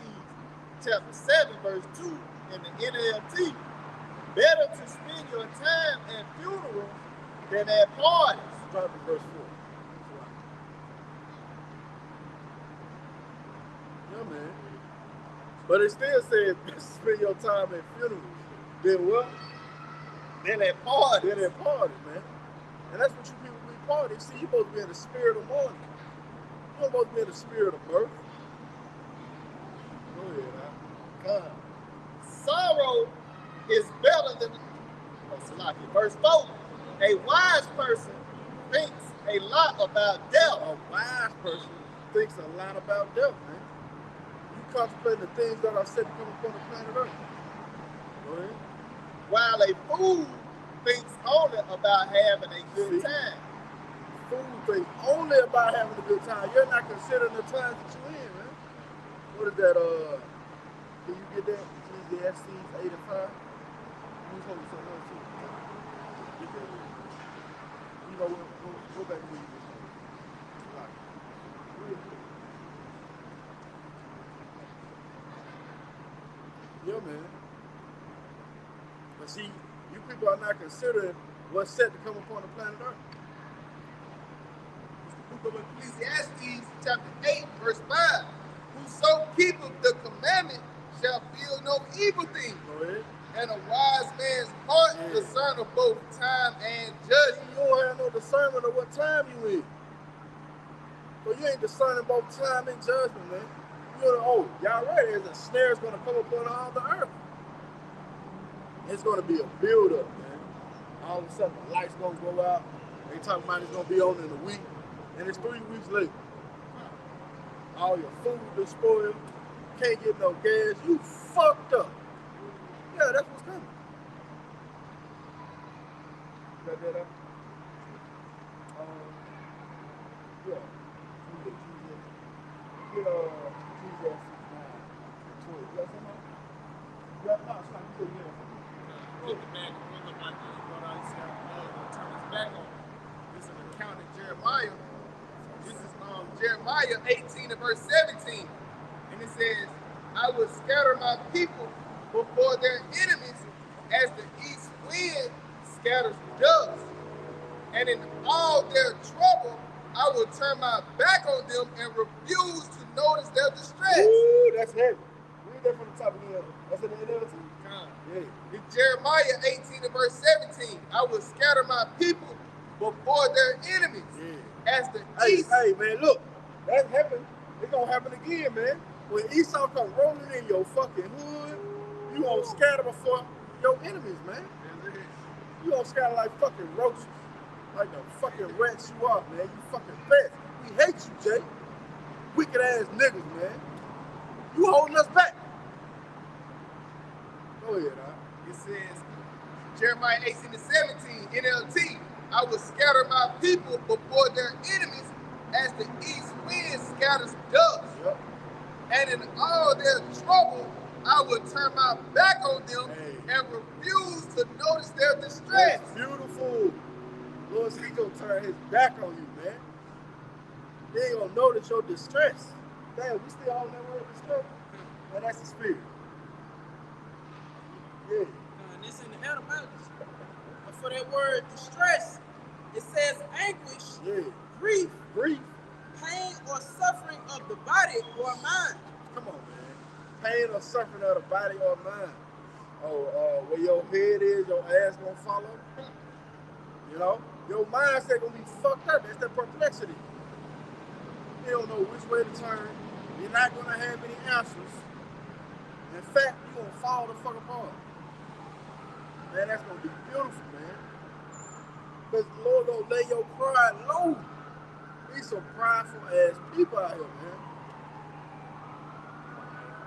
chapter 7, verse 2 in the NLT. Better to spend your time at funerals than at parties. Start with verse 4. Yeah, man. But it still says spend your time at funerals. Then what? Then at parties. Then at parties, man. And that's what you people be parties. See, you're supposed to be in the spirit of mourning. You're supposed to be in the spirit of mirth. Go ahead, man. God. Sorrow is better than verse 4. A wise person thinks a lot about death. A wise person thinks a lot about death, man. You contemplate the things that are said to come upon the planet Earth. Go ahead. While a fool thinks only about having a good time. Fool thinks only about having a good time. You're not considering the times that you're in, man. What is that? Can you get that? Ecclesiastes 8 and 5. You told me something else too. Get that. You know what? Go back to where you just Yeah, man. But see, you people are not considering what's set to come upon the planet Earth. It's the book of Ecclesiastes, chapter 8, verse 5. Whoso keepeth the commandment shall feel no evil thing. Go ahead. And a wise man's heart discerneth both time and judgment. You don't have no discernment of what time you in. So you ain't discerning both time and judgment, man. You know, y'all ready? There's a snare is going to come upon all the earth. It's going to be a build-up, man. All of a sudden, the lights going to go out. They talking about it's going to be on in a week. And it's 3 weeks later. All your food is spoiled. Can't get no gas. You fucked up. Yeah, that's what's coming. Got that up? Yeah. Get Jesus 9 and 20. You got something? You got no, it's not good. Look back, look like what I said, turn his back on. This is an account of Jeremiah. This is Jeremiah 18 and verse 17. And it says, I will scatter my people before their enemies as the east wind scatters dust. And in all their trouble, I will turn my back on them and refuse to notice their distress. Ooh, that's heavy. Read that from the top again. That's in the NLT. Yeah. In Jeremiah 18 and verse 17, I will scatter my people before their enemies as the east. Hey, man, look, that happened. It's gonna happen again, man. When Esau come rolling in your fucking hood, you gonna scatter before your enemies, man. You gonna scatter like fucking roaches, like the fucking rats you are, man. You fucking pest. We hate you, Jay. Wicked ass niggas, man. You holding us back. Go ahead, It says, Jeremiah 18 and 17, NLT, I will scatter my people before their enemies as the east wind scatters dust. Yep. And in all their trouble, I will turn my back on them and refuse to notice their distress. That's beautiful. Lord, he's gonna turn his back on you, man. They ain't gonna notice your distress. Damn, we still on that word distress? Man, that's the spirit. Yeah. And it's in the etymology. But for that word distress, it says anguish, grief, pain or suffering of the body or mind. Come on, man. Pain or suffering of the body or mind. Where your head is, your ass gonna follow. You know? Your mindset gonna be fucked up. That's that perplexity. You don't know which way to turn. You're not gonna have any answers. In fact, you're gonna fall the fuck apart. Man, that's gonna be beautiful, man. Because the Lord gonna lay your pride low. These some prideful ass people out here, man.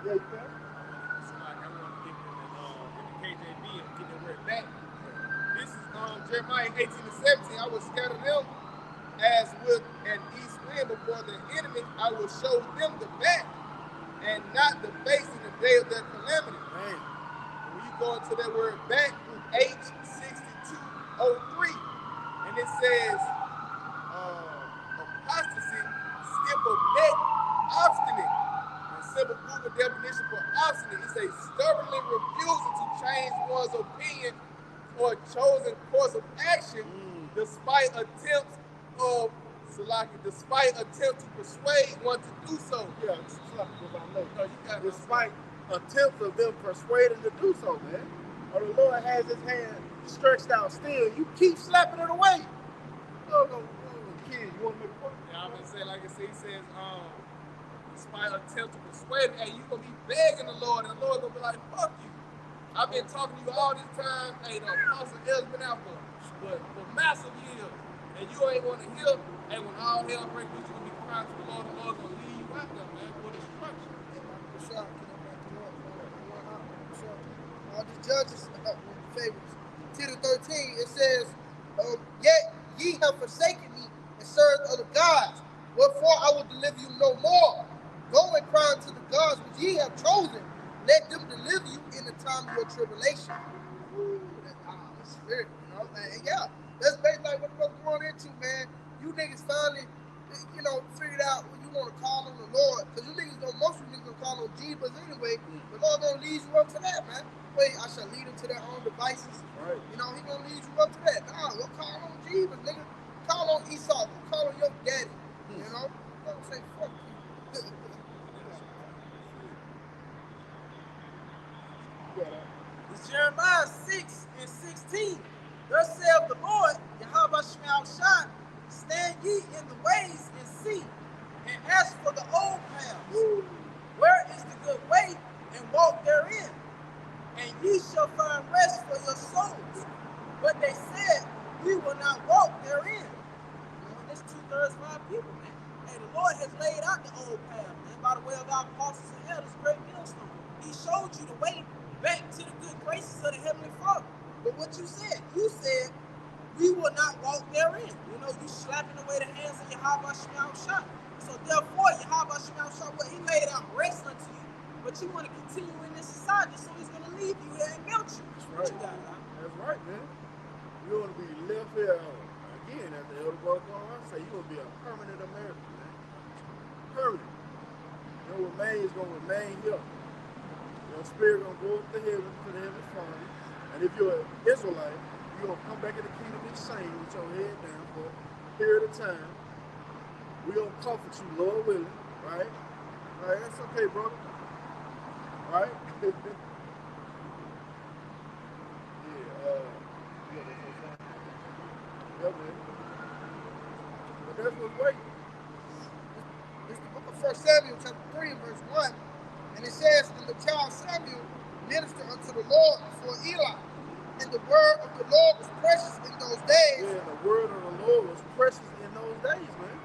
Yeah, you can. So like I want to get in the KJV and get the word back. This is Jeremiah 18:17, I will scatter them as with an east wind before the enemy. I will show them the back and not the face in the day of their calamity. Man. When you go into that word back, H6203, and it says apostasy, skip of neck, obstinate. And simple Google definition for obstinate is a stubbornly refusal to change one's opinion or chosen course of action despite attempts to persuade one to do so. Yeah, despite attempts of them persuading to do so, man. Or the Lord has his hand stretched out still. You keep slapping it away. Kid, you want to make a point? Yeah, I'm gonna say, like I say, he says, despite attempts to persuade, hey, you gonna be begging the Lord, and the Lord gonna be like, fuck you. I've been talking to you all this time. Hey, the apostle has been out for massive years, and you ain't want to hear. And when all hell breaks loose, you gonna be crying to the Lord. The Lord gonna leave you out there, man, for destruction. All the judges, favorites. 10-13, it says, yet ye have forsaken me and served other gods. Wherefore I will deliver you no more. Go and cry unto the gods which ye have chosen. Let them deliver you in the time of your tribulation. Ooh, that's spirit, you know? And yeah, that's basically like what brother going into, man. You niggas finally, you know, figured out when you want to call on the Lord. Because you niggas don't, most of you niggas gonna call on Jesus anyway. The Lord gonna lead you up to that, man. Wait, I shall lead them to their own devices. Right. You know, he gonna lead you up to that. Nah, go call on Jesus, nigga. Call on Esau. Go call on your daddy. You know? Don't say fuck you. It's Jeremiah 6:16. Thus saith the Lord, Yahawashi, stand ye in the ways and see, and ask for the old paths. Where is the good way, and walk therein? And ye shall find rest for your souls. But they said, we will not walk therein. That's 2/3 of our people, man. Hey, the Lord has laid out the old path, man, by the way of our apostles and elders, great millstone. He showed you the way back to the good graces of the Heavenly Father. But what you said, we will not walk therein. You know, you slapping away the hands of Yahawashi. So therefore, Yahawashi, what he laid out rest unto you. But you want to continue in this society, so he's going to leave you here and melt you. That's What right. you got, huh? That's right, man. You want to be left here again, as the elder brother I say, you want to be a permanent American, man. Permanent. Your remain is going to remain here. Your spirit going to go up to heaven to the Heavenly Father. And if you're an Israelite, you're going to come back in the kingdom insane with your head down for a period of time. We're going to comfort you, Lord willing, right? Right? That's okay, brother. Right? Yeah, yeah, man. But that's what's waiting. It's the book of 1 Samuel, chapter 3, and verse 1. And it says, and the child Samuel ministered unto the Lord before Eli. And the word of the Lord was precious in those days. Yeah, the word of the Lord was precious in those days, man.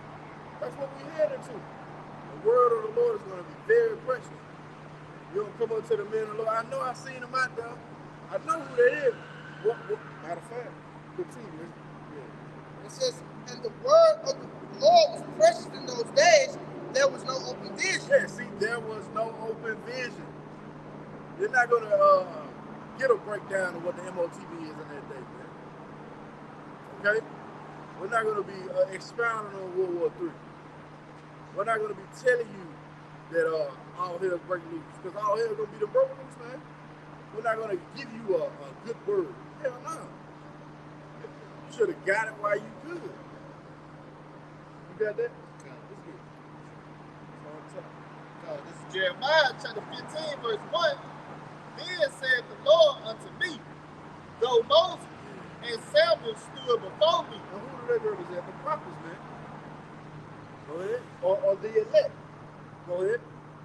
That's what we headed to. The word of the Lord is going to be very precious. You don't come up to the men of the Lord. I know I seen them out there. I know who they is. What? Matter of fact, continue. Yeah. It says, and the word of the Lord was precious in those days. There was no open vision. Yeah, see, there was no open vision. You're not going to get a breakdown of what the MOTV is in that day, man. Okay? We're not going to be expounding on World War III. We're not going to be telling you that all hell's breaking loose, because all hell's going to be the broken loose, man. We're not going to give you a good word. Hell no. You should have got it while you could. You got that? This is Jeremiah chapter 15, verse 1. Then said the Lord unto me, though Moses and Samuel stood before me. Now who do they represent? The prophets, man. Go ahead. Or the elect. Go ahead.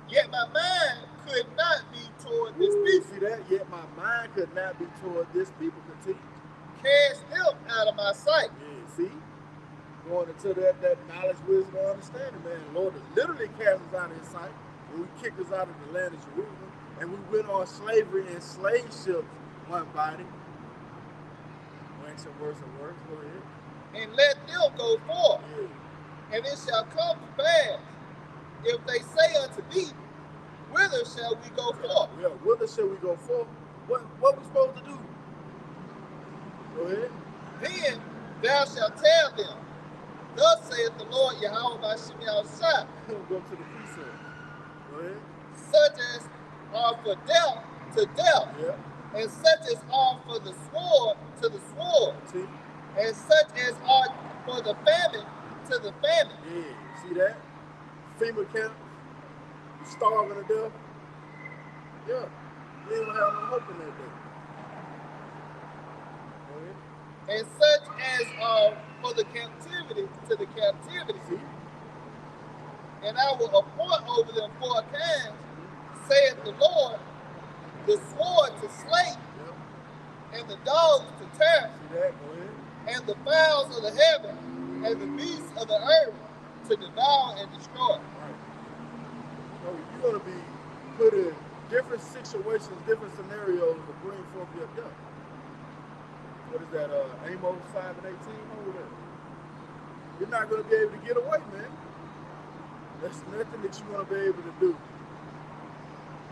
Yet my mind could not be toward this people. See that? Yet my mind could not be toward this people. Continue. Cast them out of my sight. Yeah, see? Going into that knowledge, wisdom, and understanding, man. The Lord has literally cast us out of his sight when we kicked us out of the land of Jerusalem, and we went on slavery in slave ships, one body. When and worse. Go ahead. And let them go forth. Yeah. And it shall come to pass, if they say unto thee, whither shall we go forth? Yeah, whither shall we go forth? What we supposed to do? Go ahead. Then thou shalt tell them, thus saith the Lord Yahawah Yahawashi, Go to the precept. Go ahead. such as are for death to death, Yeah. and such as are for the sword to the sword, See? and such as are for the famine to the famine. Yeah. See that? FEMA camp. You starving to death. Yeah. You ain't gonna have no hope in that day. Go ahead. And such as are for the captivity to the captivity. See? And I will appoint over them 4 kinds, saith the Lord, the sword to slay, Yep. and the dogs to tear, See that? Go ahead. and the fowls of the heaven, and the beasts of the earth to devour and destroy. Right. So you're gonna be put in different situations, different scenarios to bring forth your death. What is that? Amos 5:18. Hold that. You're not gonna be able to get away, man. There's nothing that you're gonna be able to do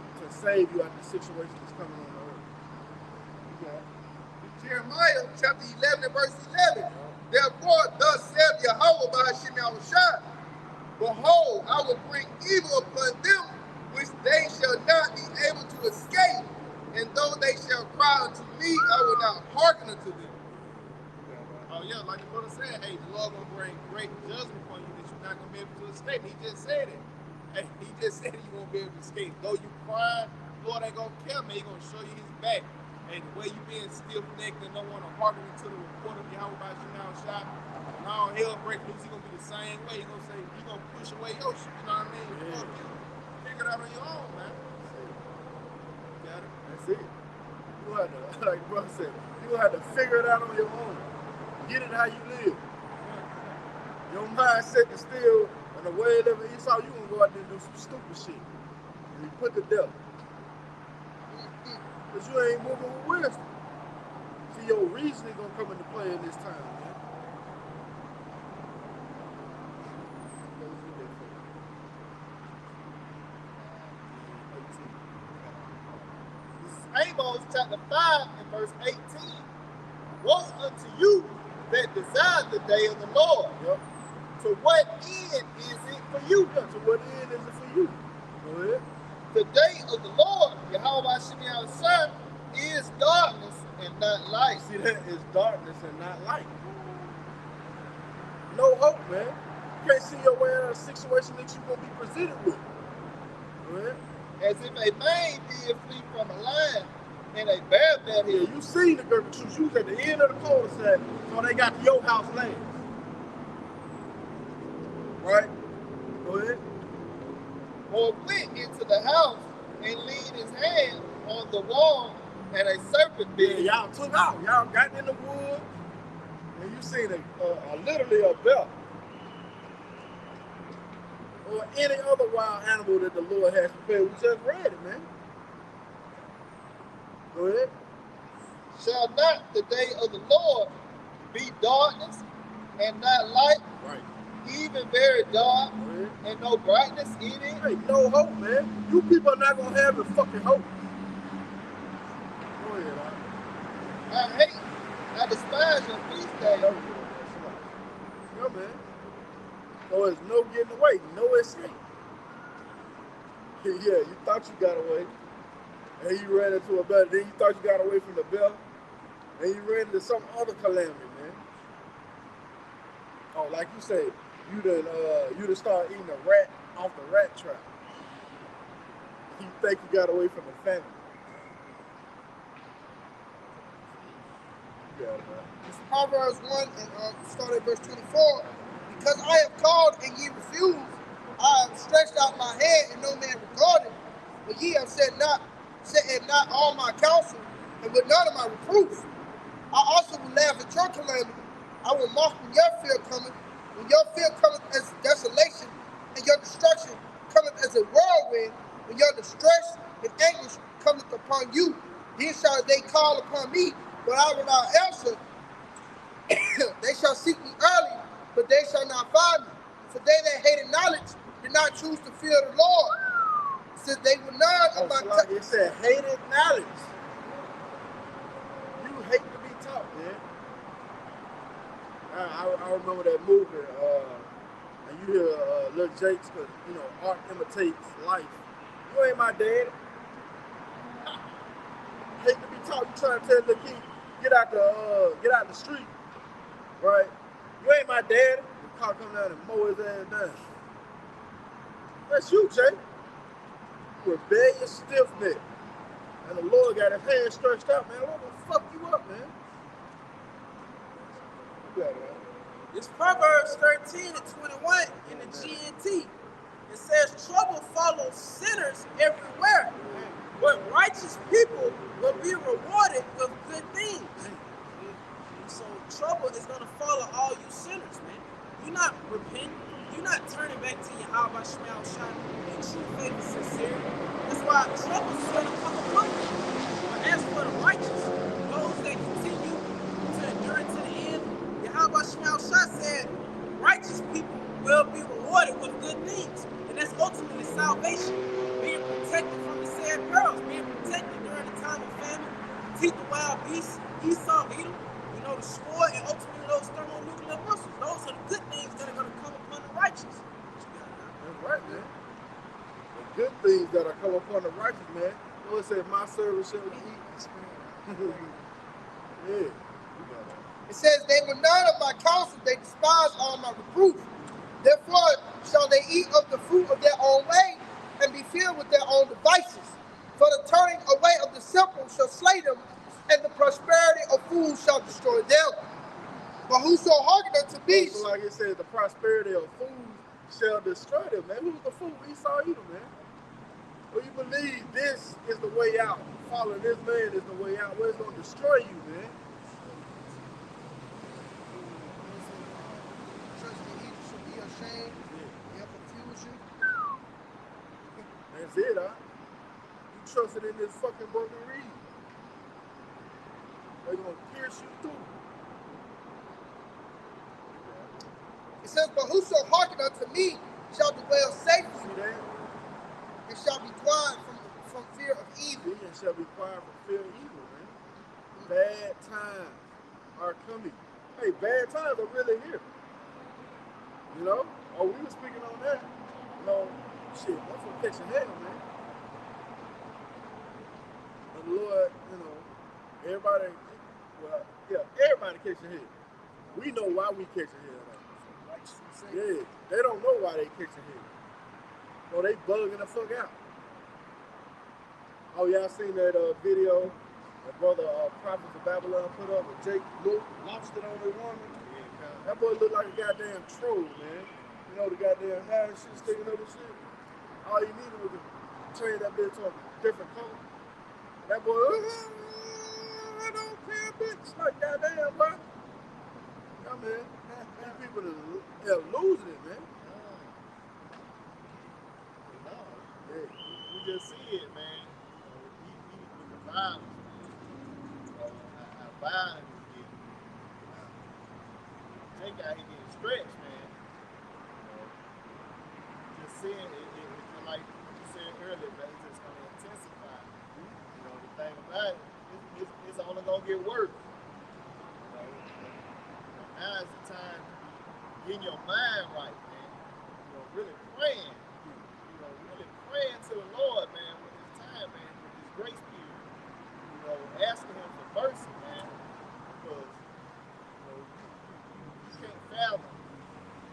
to save you out of the situation that's coming on the earth. Okay. Jeremiah chapter 11 and verse 11. Therefore, thus saith Yahawashi, bahasham Yahawashi, behold, I will bring evil upon them, which they shall not be able to escape. And though they shall cry unto me, I will not hearken unto them. Oh yeah, like the brother said, hey, the Lord gonna bring great judgment upon you that you're not gonna be able to escape. He just said it. Hey, he just said you won't be able to escape. Though you cry, Lord ain't gonna kill me. He gonna show you his back. And the way you being stiff-necked and don't want to hearken to the report of Yahweh shot, and all hell break loose, he gonna be the same way. He gonna say, he gonna push away your shit. You know what I mean? Yeah. Fuck you. Figure it out on your own, man. Got it? That's it. You gonna have to, like the brother said, you gonna have to figure it out on your own. Get it how you live. Your mind set to still, and the way it ever is out, you gonna go out there and do some stupid shit. And you put to death. Because you ain't moving with wisdom. See, your reasoning gonna come into play in this time, man. This is Amos chapter 5 and verse 18. Woe unto you that desire the day of the Lord. Yep. To what end is it for you? Yeah, to what end is it for you? Go ahead. The day of the Lord, Yahweh Son, is darkness and not light. See, that is darkness and not light. No hope, man. You can't see your way out of a situation that you're going to be presented with. Go ahead. As if a man did flee from a lion and a bear met Yeah, him. you seen the garbage shoes. You was at the end of the cul-de-sac, so they got to your house last. Right? Go ahead. Or went into the house and leaned his hand on the wall, and a serpent Yeah, bit. y'all took out. Y'all got in the woods, and you seen literally a bear. Or any other wild animal that the Lord has prepared. We just read it, man. Go ahead. Shall not the day of the Lord be darkness and not light, Right. even very dark, Go ahead. and no brightness in it? Hey, no hope, man. You people are not gonna have the fucking hope. Go ahead, I despise your feast days. Yeah, man. So there's no getting away, no escape. Yeah, you thought you got away, and you ran into a bear. Then you thought you got away from the bear, and you ran into some other calamity, man. Oh, like you said, you done start eating a rat off the rat trap. You think you got away from the family. Yeah, man. It's Proverbs 1 and start at verse 24. Because I have called and ye refused, I have stretched out my hand and no man regarded. But ye have said not all my counsel, and with none of my reproofs. I also will laugh at your calamity. I will mock when your fear cometh. When your fear cometh as desolation, and your destruction cometh as a whirlwind, when your distress and anguish cometh upon you, then shall they call upon me, but I will not answer. They shall seek me early, but they shall not find me. For they that hated knowledge did not choose to fear the Lord. Since they would learn of my like it said, hated knowledge. You hate to be taught, man. I remember that movie, and you hear Lil Jakes, because, you know, art imitates life. You ain't my daddy. Hate to be taught. You trying to tell the kid, get out the street, right? You ain't my daddy. The car come down and mow his ass down. That's you, Jay. Rebellious stiff neck. And the Lord got his hand stretched out, man. Lord will fuck you up, man. You got it, man. It's Proverbs 13 and 21 in the GNT. It says, trouble follows sinners everywhere, but righteous people will be rewarded with good things. So trouble is going to follow all you sinners, man. You're not repenting. You're not turning back to Yahawashi in true faith and sincerity. That's why trouble is going to come upon you. But as for the righteous, those that continue to endure to the end, Yahawashi said, righteous people will be rewarded with good things. And that's ultimately salvation. Being protected from the sad perils, being protected during the time of famine, teeth of wild beasts, Esau, Edom, you know, the sword, and ultimately those thermonuclear missiles. Those are the good things that are going to come upon the righteous. That's right, man. The good things that are come upon the righteous, man. The Lord said, my servant shall eat. Yeah. It says, they were none of my counsel, they despise all my reproof. Therefore shall they eat of the fruit of their own way, and be filled with their own devices. For the turning away of the simple shall slay them, and the prosperity of fools shall destroy them. But whoso hearkeneth unto me, so like it says, the prosperity of fools shall destroy them, man. Who's the fool? Esau, Edom, man. Well, you believe this is the way out. Following this man is the way out. Well, it's going to destroy you, man. ashamed, their confusion. That's it, huh? You trusted in this fucking broken reed. They're gonna pierce you through. It says, but whoso hearken unto me shall dwell safely. See that? And shall be quiet from fear of evil. And shall be quiet from fear of evil, man. Bad times are coming. Hey, bad times are really here. You know? Oh, we were speaking on that. You know, shit, that's what catching hell, man. And the Lord, you know, everybody, well, yeah, everybody catching hell. We know why we catching hell. Yeah, they don't know why they catching hell. So they bugging the fuck out. Oh, y'all seen that video that brother Prophets of Babylon put up with Jake lost it on the woman? That boy looked like a goddamn troll, man. You know, the goddamn hair and shit sticking up and shit. All you needed was to change that bitch to a different color. That boy, I don't care, bitch. Like, goddamn, bro. Yeah, man. These people are losing it, man. Yeah, we just see it, man. Even with the violence, man. How violent is getting. Jake out here getting stretched, man. Just seeing it, it's like you said earlier, man, it's just going to intensify. You know, the thing about it, it's only going to get worse. You know, now is the time to be getting your mind right, man. You know, really praying. You know, really praying to the Lord, man, with this time, man, with this grace period. You know, asking Him for mercy, man, because you can't fathom,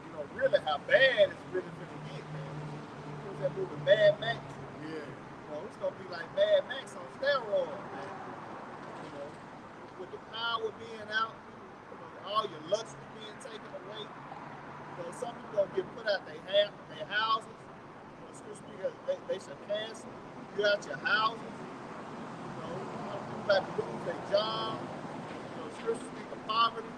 you know, really how bad it's really gonna get, man. What's that movie, Mad Max? Yeah. You know, it's gonna be like Mad Max on steroids, man. You know, with the power being out, you know, all your luxury being taken away. You know, some people gonna get put out their houses. You know, excuse me, they should cancel you out your houses. You know, people about to lose their job. You know, scripture speak of poverty.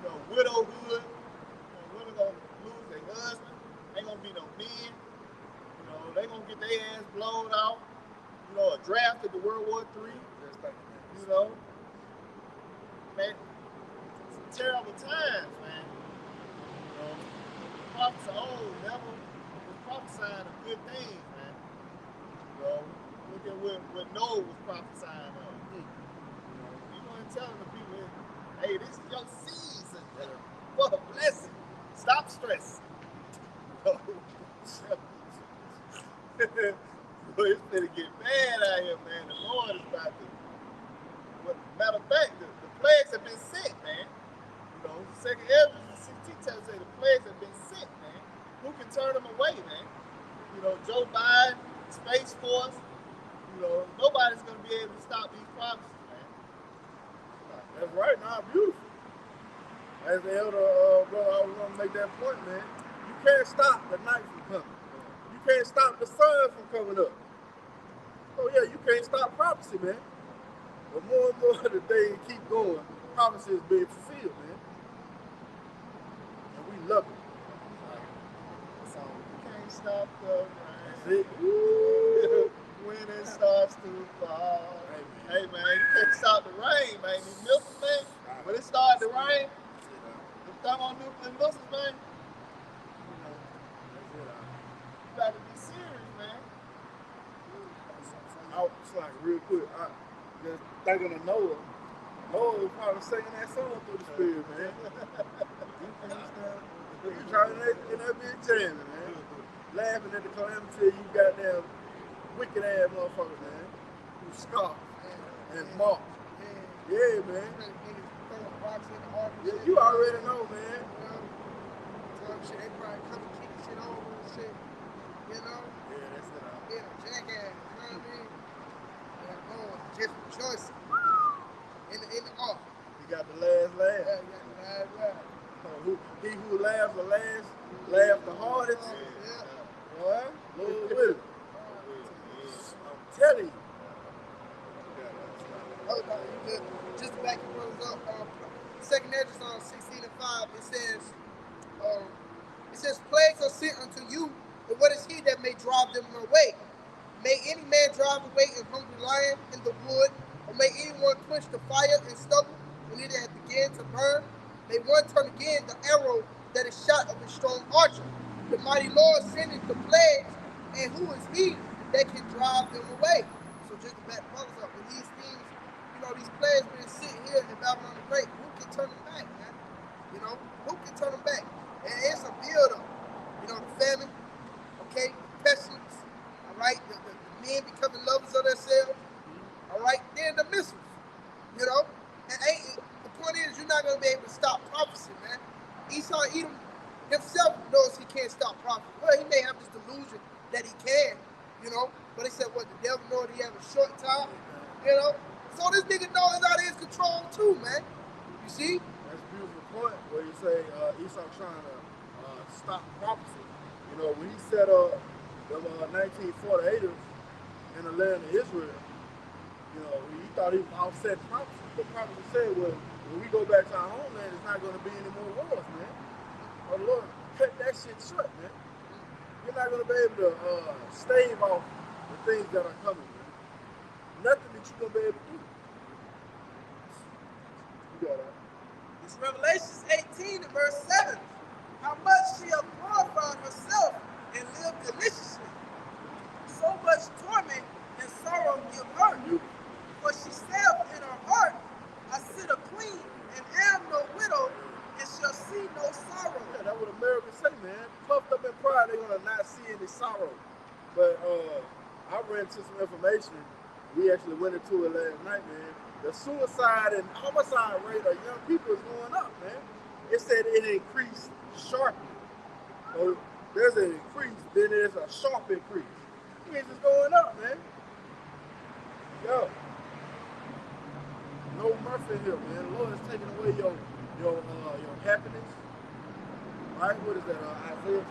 You know, widowhood. You know, women gonna lose their husband. Ain't gonna be no men. You know, they gonna get their ass blown out. You know, a draft at the World War III. You know, man, terrible times, man. You know, prophets of old never was prophesying of good things, man. You know, look at what Noah was prophesying of. You know, he wasn't telling the people, hey, this is your season for a blessing. Stop stressing. But it's gonna get bad out here, man. The Lord is about to. Matter of fact, the plagues have been sent, man. You know, second Ezra 16 tells us the plagues have been sent, man. Who can turn them away, man? You know, Joe Biden, Space Force. You know, nobody's gonna be able to stop these prophecies, man. That's right. Now, beautiful. As the elder brother, I was gonna make that point, man. You can't stop the night from coming. You can't stop the sun from coming up. Oh yeah, you can't stop prophecy, man. But more and more the days keep going, prophecy is being fulfilled, man. And we love it. So you can't stop the rain. That's it. Woo. When it starts to fall. Hey man, you can't stop the rain, man. These missiles, man. When it starts to rain, the thermonuclear missiles, man. You got to be serious, man. It's like real quick. Just thinking of Noah. Noah was probably singing that song through the spirit, man. You trying in that big jamming, man. Laughing at the calamity you goddamn wicked ass motherfucker, man. Who scoff and mock. Yeah, man. Yeah, you already know, man. Shit, they probably come and kick shit over and shit. You know? Yeah, that's it. Being a jackass, you know what I mean? Just rejoicing in the off. He got the last laugh. Yeah, you got the last laugh. He who laughs the last, laughs the hardest. Yeah. Boy, Lord with it. I'm telling you. Just to back your brothers up, second Ezra 16:5, it says, plagues are sent unto you, and what is he that may drive them away? May any man drive away a hungry lion in the wood, or may anyone quench the fire and stubble when it has begun to burn? May one turn again the arrow that is shot of a strong archer. The mighty Lord sendeth the plagues, and who is he that can drive them away? So just to back brothers up, when these things, you know, these plagues been sitting here in Babylon the Great, who can turn them back, man? You know, who can turn them back? And it's a build-up. You know, the famine, okay, pestilence, all right, the men becoming lovers of themselves, all right, then the missiles, you know, and the point is, you're not going to be able to stop prophecy, man. Esau Edom himself knows he can't stop prophecy. Well, he may have this delusion that he can, you know, but they said, what, the devil knows he has a short time, you know, so this nigga knows it's out of his control too, man, you see? That's a beautiful point where you say Esau trying to stop prophecy. You know, when he set up the 1948ers in the land of Israel, you know, he thought he was offsetting prophecy. The prophecy said, well, when we go back to our homeland, it's not going to be any more wars, man. Oh, Lord, cut that shit short, man. You're not going to be able to stave off the things that are coming, man. Nothing that you're going to be able to do. You got that. It's Revelations 18 and verse 7. How much she hath glorified herself and lived deliciously. So much torment and sorrow give her. For she said in her heart, I sit a queen and am no widow, and shall see no sorrow. Yeah, that's what Americans say, man. Puffed up in pride, they're gonna not see any sorrow. But I ran into some information. We actually went into it last night, man. The suicide and homicide rate of young people is going up, man. It said it increased sharply. So there's an increase, then there's a sharp increase. It means it's going up, man. Yo. No mercy here, man. The Lord is taking away your happiness. Right? What is that? Isaiah 24.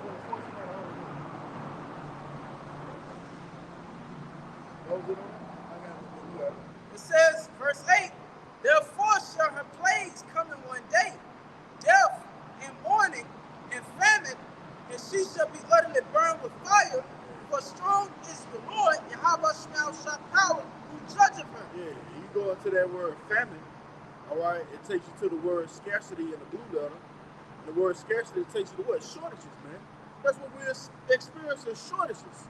What was it on? It says, verse 8, therefore shall her plagues come in one day, death and mourning and famine, and she shall be utterly burned with fire, for strong is the Lord, Yahawashi power, who judgeth her. Yeah, you go into that word famine. All right, it takes you to the word scarcity in the blue letter. And the word scarcity takes you to what? Shortages, man. That's what we're experiencing, shortages.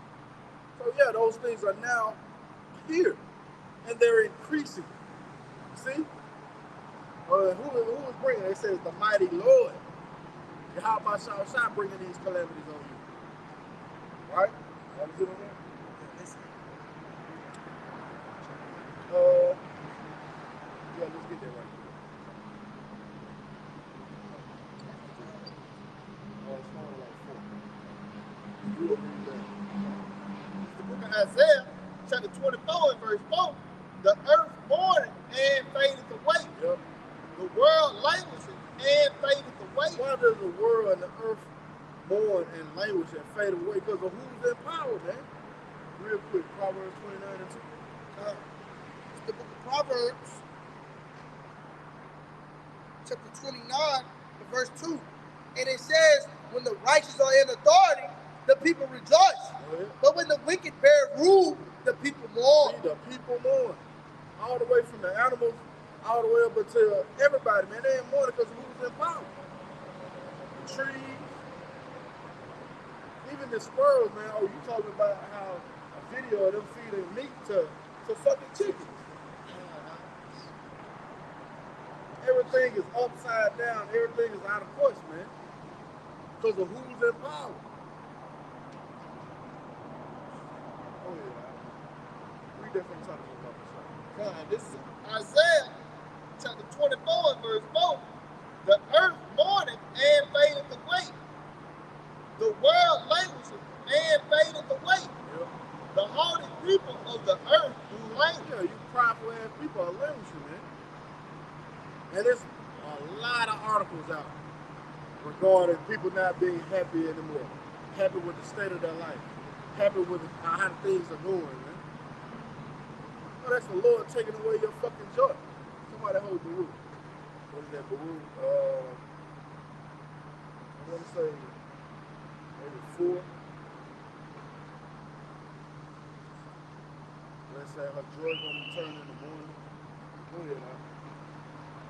So yeah, those things are now here, and they're increasing. See? Who is bringing it? It says the mighty Lord. Yahawashi bringing these calamities on you. Right? That was it on there? Yeah, let's get that right. It's only like 4. You will read that. The book of Isaiah, chapter 24 and verse 4. The earth mourneth and fadeth away. Yep. The world languisheth and fadeth away. Why does the world and the earth mourn and languish and fade away? Because of who's in power, man. Real quick, Proverbs 29 and 2. It's the book of Proverbs, chapter 29, and verse 2. And it says, when the righteous are in authority, the people rejoice. Yeah. But when the wicked bear rule, the people mourn. See, the people mourn. All the way from the animals, all the way up until everybody, man. They ain't mourning because of who's in power. The trees, even the squirrels, man. Oh, you talking about how a video of them feeding meat to fucking chickens. Everything is upside down. Everything is out of course, man. Because of who's in power. Oh, yeah. Read that from the top of the book. God, this is Isaiah chapter 24 and verse 4. The earth mourneth and fadeth away. The world languisheth and fadeth away. Yep. The haughty people of the earth do languish. Yeah, you prideful ass people are languishing, man. And there's a lot of articles out regarding people not being happy anymore. Happy with the state of their life. Happy with how things are going, man. Oh, that's the Lord taking away your fucking joy. Somebody hold the roof. What is that, the roof? I want to say maybe 4. Let's say her joy gonna be turned in the morning. Go ahead, now.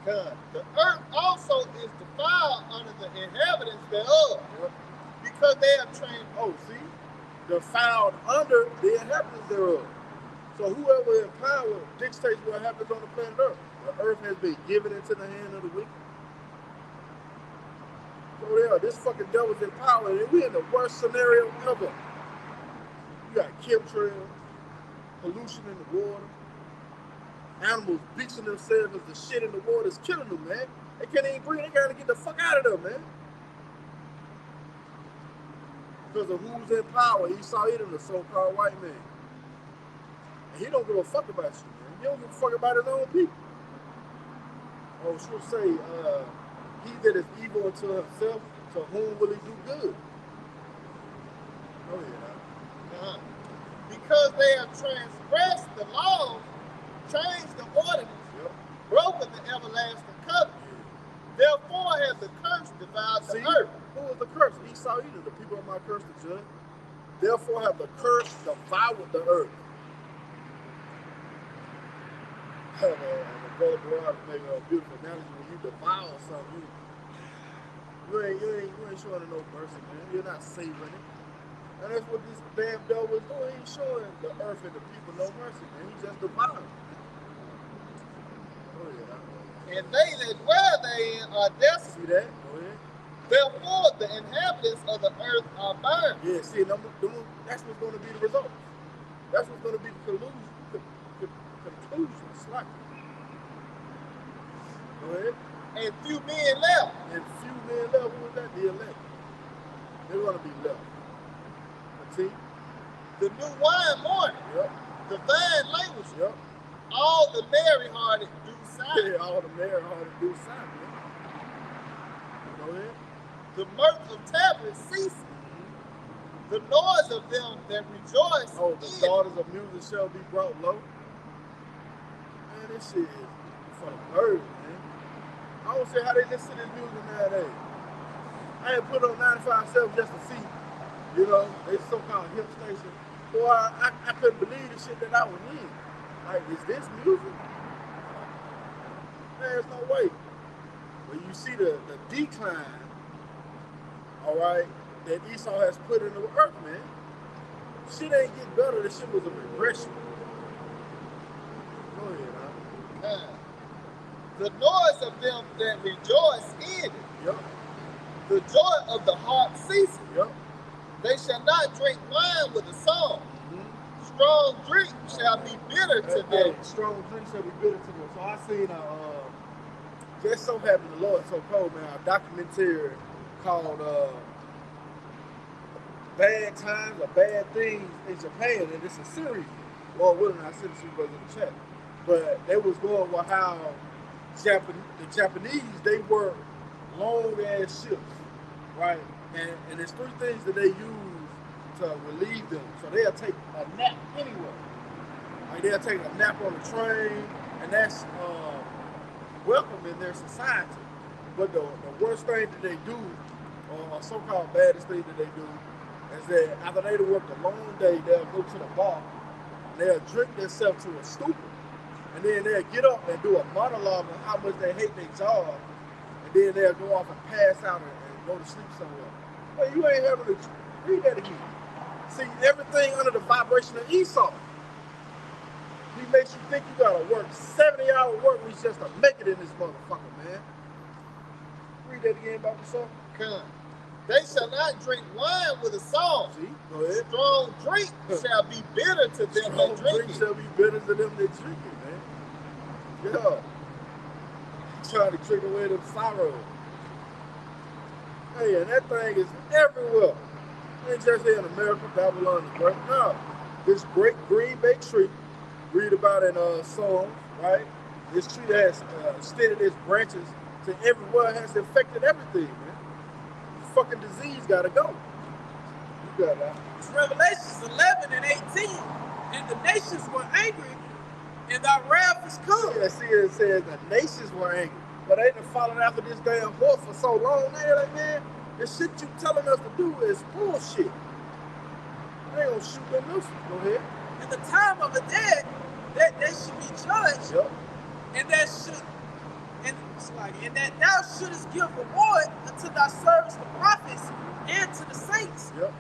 God, the earth also is defiled under the inhabitants thereof, Yep. because they have trained. Oh, see? Defiled under the inhabitants thereof. So whoever in power dictates what happens on the planet Earth. The earth has been given into the hand of the wicked. So yeah, this fucking devil's in power, and we're in the worst scenario ever. You got chemtrails, pollution in the water, animals bleaching themselves because the shit in the water is killing them, man. They can't even breathe. They gotta get the fuck out of there, man. Because of who's in power. Esau Edom, the so-called white man. And he don't give a fuck about you, man. He don't give a fuck about his own people. Oh, she'll say, he that is evil unto himself, to whom will he do good? Oh, yeah. Because they have transgressed the laws, changed the ordinance, Yep. broken the everlasting covenant. Therefore has the curse devoured the earth. Who was the curse? Esau Edom, the people of my curse to judge. Therefore have the curse devoured the earth. The brother Barab make a beautiful analogy. When you devour something, you ain't showing no mercy, man. You're not saving it. And that's what this damn devil is doing. He's showing the earth and the people no mercy, man. He's just devouring. Oh, yeah. And they that dwell therein are desolate. See that? Go ahead. Therefore the inhabitants of the earth are burned. Yeah, see, that's what's going to be the result. That's what's going to be the conclusion. Slack. Go ahead. And few men left. And few men left. Who was that? The elect. They're going to be left. See? The new wine mourning. Yep. The vine languishing. Yep. All the merry-hearted do sigh. Yeah, all the merry-hearted do sigh, man. Go ahead. The mirth of tablets ceasing. The noise of them that rejoice. Oh, the daughters of music shall be brought low. Man, this shit is for the birds, man. I don't see how they listen to this music nowadays. I ain't put on 95.7 just to see, you know, they so-called hip station. Boy, I couldn't believe the shit that I was in. Like, is this music? There's no way. When you see the decline, all right, that Esau has put into the earth, man, shit ain't get better. This shit was a regression. Go ahead, huh? The noise of them that rejoice in it. Yep. The joy of the heart ceases. Yep. They shall not drink wine with a song. Mm-hmm. Strong drink shall be bitter to them. Strong drink shall be bitter to them. So I seen just so happened the Lord so cold, man, a documentary called Bad Times or Bad Things in Japan, and it's a series. Well, willing, I sent you brothers in the chat. But they was going with how the Japanese, they work long ass ships, right? And there's three things that they use to relieve them. So they'll take a nap anywhere. Like they'll take a nap on the train, and that's welcome in their society. But the worst thing that they do, or so-called baddest thing that they do, is that after they worked a long day, they'll go to the bar, and they'll drink themselves to a stupor, and then they'll get up and do a monologue on how much they hate their job, and then they'll go off and pass out and go to sleep somewhere. Well, you ain't having to read that again. See, everything under the vibration of Esau. He makes you think you gotta work 70-hour work weeks just to make it in this motherfucker, man. Read that again about yourself. Come. They shall not drink wine with a song. See, go ahead. Strong drink shall be bitter to them that drink it. Shall be bitter to them that drink it, man. Yeah. Trying to trick away them sorrows. Hey, and that thing is everywhere. It ain't just here in America, Babylon, right? No. This great green bay tree, read about in Psalms, right? This tree that has extended its branches to everywhere, has infected everything, man. Fucking disease gotta go. You got that. It's Revelations 11 and 18. And the nations were angry, and thy wrath is come. Yeah, see, it says the nations were angry. But they done followed after this damn horse for so long. They're like, man, the shit you telling us to do is bullshit. They ain't gonna shoot them loose. Go ahead. In the time of the dead, that they should be judged. Yep. And that should, and that thou shouldest give reward unto thy servants the prophets and to the saints. Yep.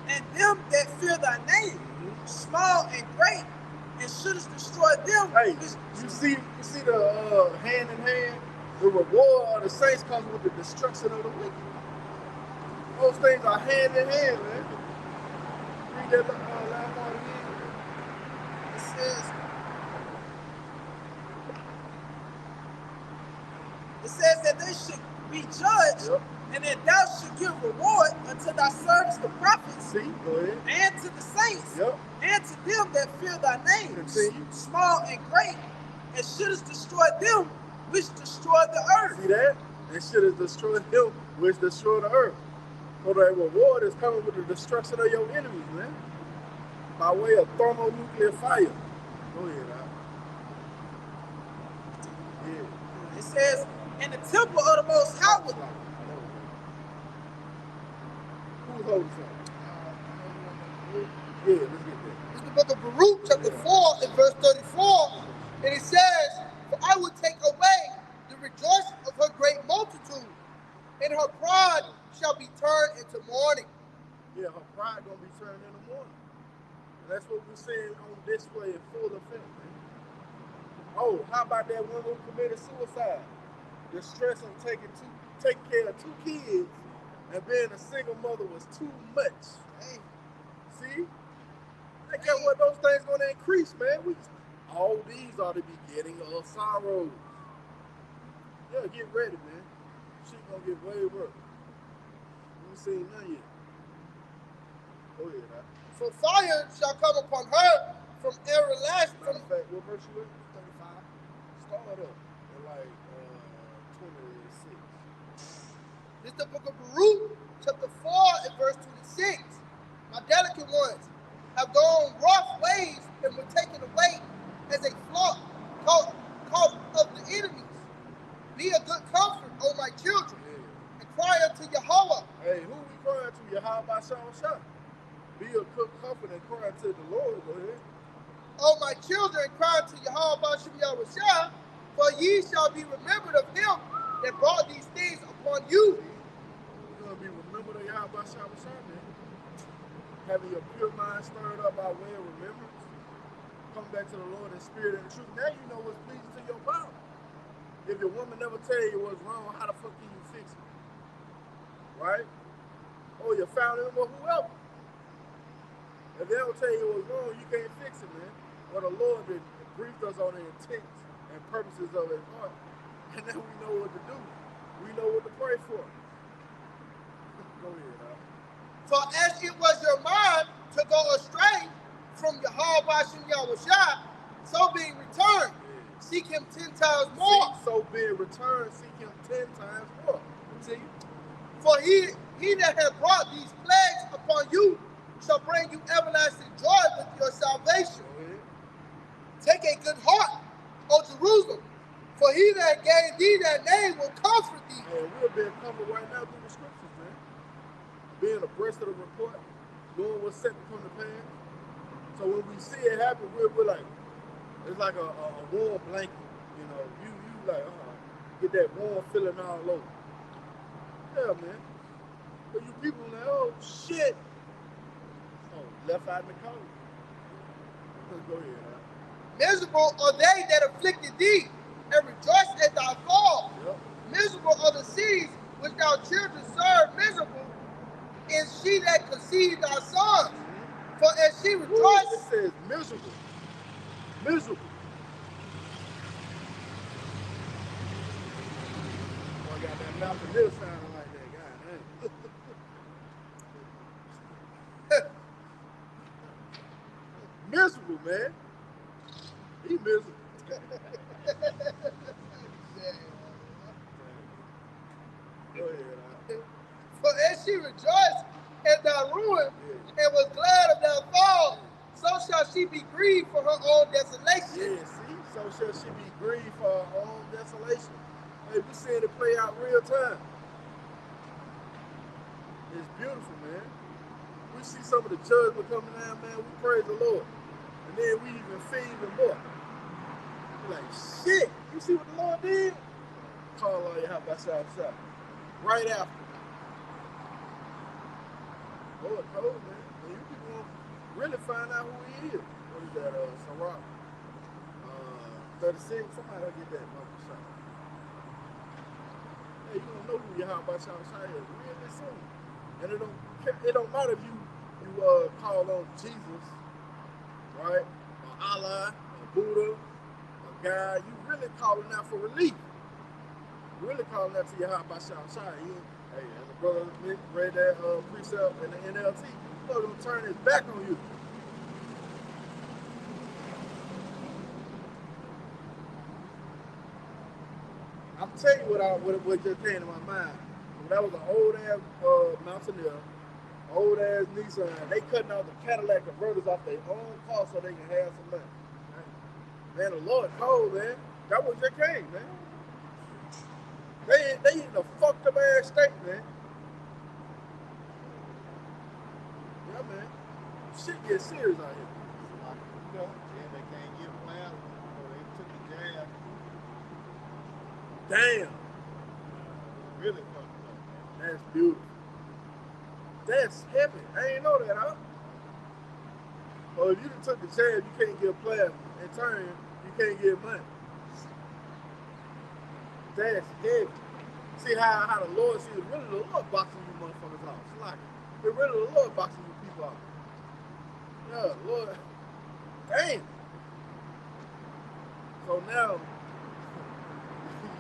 And them that fear thy name, small and great, and shouldest destroy them. Hey, you see the hand in hand. The reward of the saints comes with the destruction of the wicked. Those things are hand in hand, man. Read that last part again. It says that they should be judged, yep. And that thou should give reward unto thy servants the prophets, see, go ahead. And to the saints, yep. And to them that fear thy name, continue. Small and great, and shouldest destroy them which destroy the earth. See that? And shouldest destroy them which destroy the earth. So that reward is coming with the destruction of your enemies, man. By way of thermonuclear fire. Go ahead, Al. Yeah. It says, in the temple of the Most High. Who's holding something? Yeah, let's get there. It's the book of Baruch, chapter 4, and verse 34. And it says, for I will take away the rejoicing of her great multitude, and her pride shall be turned into mourning. Yeah, her pride gonna be turned into mourning. And that's what we're seeing on display in full effect, man. Oh, how about that one who committed suicide? The stress of taking care of 2 kids and being a single mother was too much. Hey. See? I guess what those things gonna increase, man. All these are the beginning of sorrows. Yeah, get ready, man. Shit gonna get way worse. We ain't seen none yet. Go ahead, huh? For fire shall come upon her from everlasting. Matter of fact, what verse you in? 35. Start up at like 26. This is the book of Baruch, chapter 4, and verse 26. My delicate ones have gone rough ways and were taken away as a flock caught of the enemies. Be a good comfort, O my children, and cry unto Yahawashi. Hey, who we crying to? Yahawashi. Be a good comfort and cry to the Lord. Go ahead. O my children, cry unto Yahawashi, For ye shall be remembered of him that brought these things upon you. You're going to be remembered of Yahawashi, man. Having your pure mind stirred up by way of remembrance. Come back to the Lord in spirit and truth. Now you know what's pleasing to your power. If your woman never tell you what's wrong, how the fuck can you fix it? Right? Or your family member, whoever. If they don't tell you what's wrong, you can't fix it, man. But the Lord briefed us on the intents and purposes of his heart. And then we know what to do. We know what to pray for. Go ahead, huh? For as it was your mind to go astray from Yahawashi Yahawashi, so being returned, seek him 10 times more. So being returned, seek him 10 times more. Continue. For he that hath brought these plagues upon you shall bring you everlasting joy with your salvation. Take a good heart, O Jerusalem, for he that gave thee that name will comfort thee. Man, we're being comforted right now through the scriptures, man. Being abreast of the report, knowing what's set to come to pass. So when we see it happen, we're like, it's like a warm blanket, you know. You like, get that warm feeling all over. Yeah, man. But you people like, oh shit. Oh, left out in the cold. Let's go ahead, huh? Miserable are they that afflicted thee, and rejoice at thy fall. Yep. Miserable are the cities which thou children serve. Miserable is she that conceived thy sons. For as she rejoiced, it says miserable. Miserable. Oh, I got that mouth and middle sounding like that, God. Miserable, man. He miserable. Go ahead, for as she rejoiced at thy ruin, and was glad of thy fall, so shall she be grieved for her own desolation. Yeah, see? So shall she be grieved for her own desolation. Hey, we seeing it play out real time. It's beautiful, man. We see some of the judgment coming down, man. We praise the Lord. And then we even feel even more. We're like, shit, you see what the Lord did? Kal Halalyam La Yahawah. Right after. Lord told, man. And you people gonna really find out who he is. What is that, Sarah? 36, somebody will get that mother shot. Hey, you don't know who Yahawashi is really soon. And it don't matter if you call on Jesus, right? Or Allah, or Buddha, or God. You really calling out for relief. You really calling out to Yahawashi. Hey, as the brother read that precept in the NLT, he's going to turn his back on you. I'm telling you what just came to my mind. That was an old ass Mountaineer, old ass Nissan. They cutting out the Cadillac converters off their own car so they can have some money. Man, the Lord cold, man. That was just came, man. They in a fucked up ass state, man. Yeah, man. Shit gets serious out here. You know, and they can't get plans, so they took the jab. Damn. Really fucked up, man. That's beautiful. That's heavy. I ain't know that, huh? Well, if you done took the jab, you can't get a player. In turn, you can't get money. That's heavy. See how the Lord sees really the Lord boxing you motherfuckers off. It's like it's really the Lord boxing you people off. Yeah, Lord. Damn. So now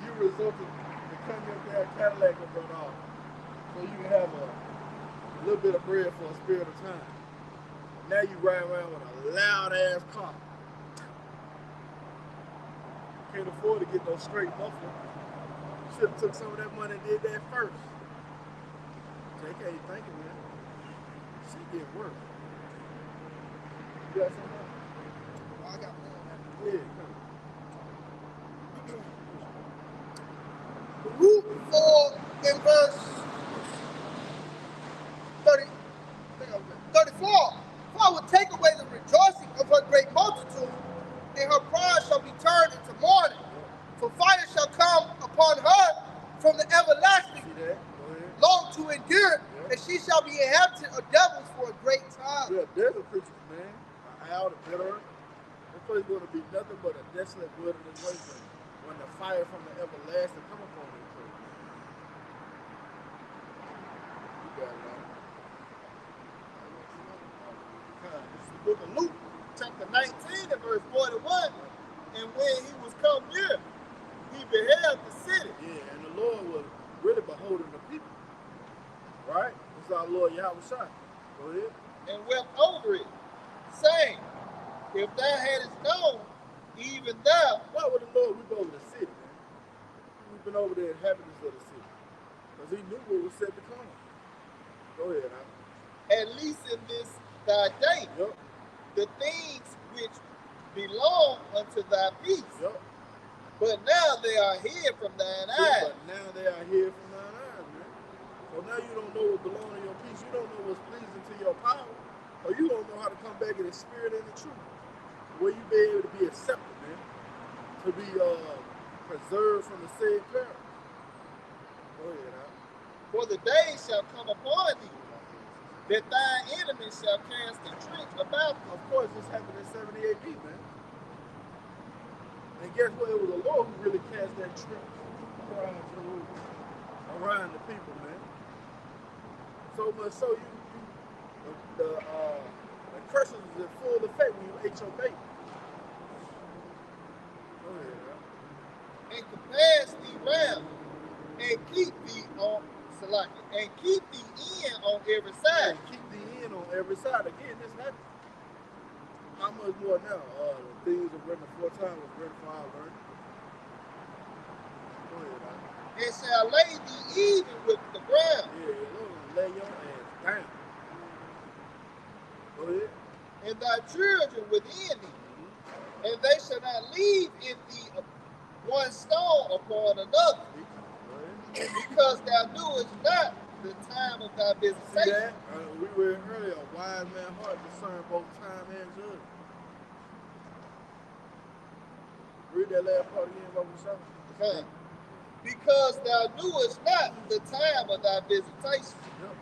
you resulted in coming up there Cadillac and run off. So you can have a little bit of bread for a spirit of time. Now you ride around with a loud ass car. Can't afford to get no straight muffler. Should have took some of that money and did that first. JK thinking, man. Shit get worse. You got something else? Oh, I got more. Yeah, come Luke 4 in verse 34. For I will take away the rejoicing of her great multitude, and her pride shall be turned into mourning. For endure, and she shall be inhabited of devils for a great time. Yeah, desert creatures, man. An owl, a bitter. This place is going to be nothing but a desolate wilderness wasteland when the fire from the everlasting come upon this place. You got it, man. This is the book of Luke, chapter 19 and verse 41. And when he was come near, he beheld the city. Yeah, and the Lord was really beholding the people. Right? This is our Lord Yahawashi. Go ahead. And wept over it, saying, if thou hadst known, even thou. Why would the Lord weep over the city, man? We've been over the inhabitants of the city. Because he knew what was set to come. Go ahead, huh? At least in this thy day, Yep. the things which belong unto thy peace. Yep. But now they are hid from thine eyes. But now they are here from thine eyes, man. So now you don't know what belongs to your peace. You don't know what's pleasing to your power. Or you don't know how to come back in the spirit and the truth. Where you be able to be accepted, man. To be preserved from the said peril. Go ahead, huh? For the day shall come upon thee, that thine enemies shall cast a trench about thee. Of course, this happened in 70 AD, man. And guess what? It was the Lord who really cast that trench around the people, man. So much so the curses was in full effect when you ate your bacon. Go ahead, man. And compass thee round, and keep thee on Salaki, and keep thee in on every side. And keep thee in on every side. Again, this happened. How much more now? The things of written aforetime was written for our learning. Go ahead, man. And shall lay thee even with the ground. Yeah, Lord, lay your ass down. Go ahead. And thy children within thee, and they shall not leave in thee one stone upon another, because thou knewest not the time of thy See visitation. that? We read earlier, a wise man's heart discern both time and judgment. Read that last part again, what we saw. Because thou knewest not the time of thy visitation. Yep.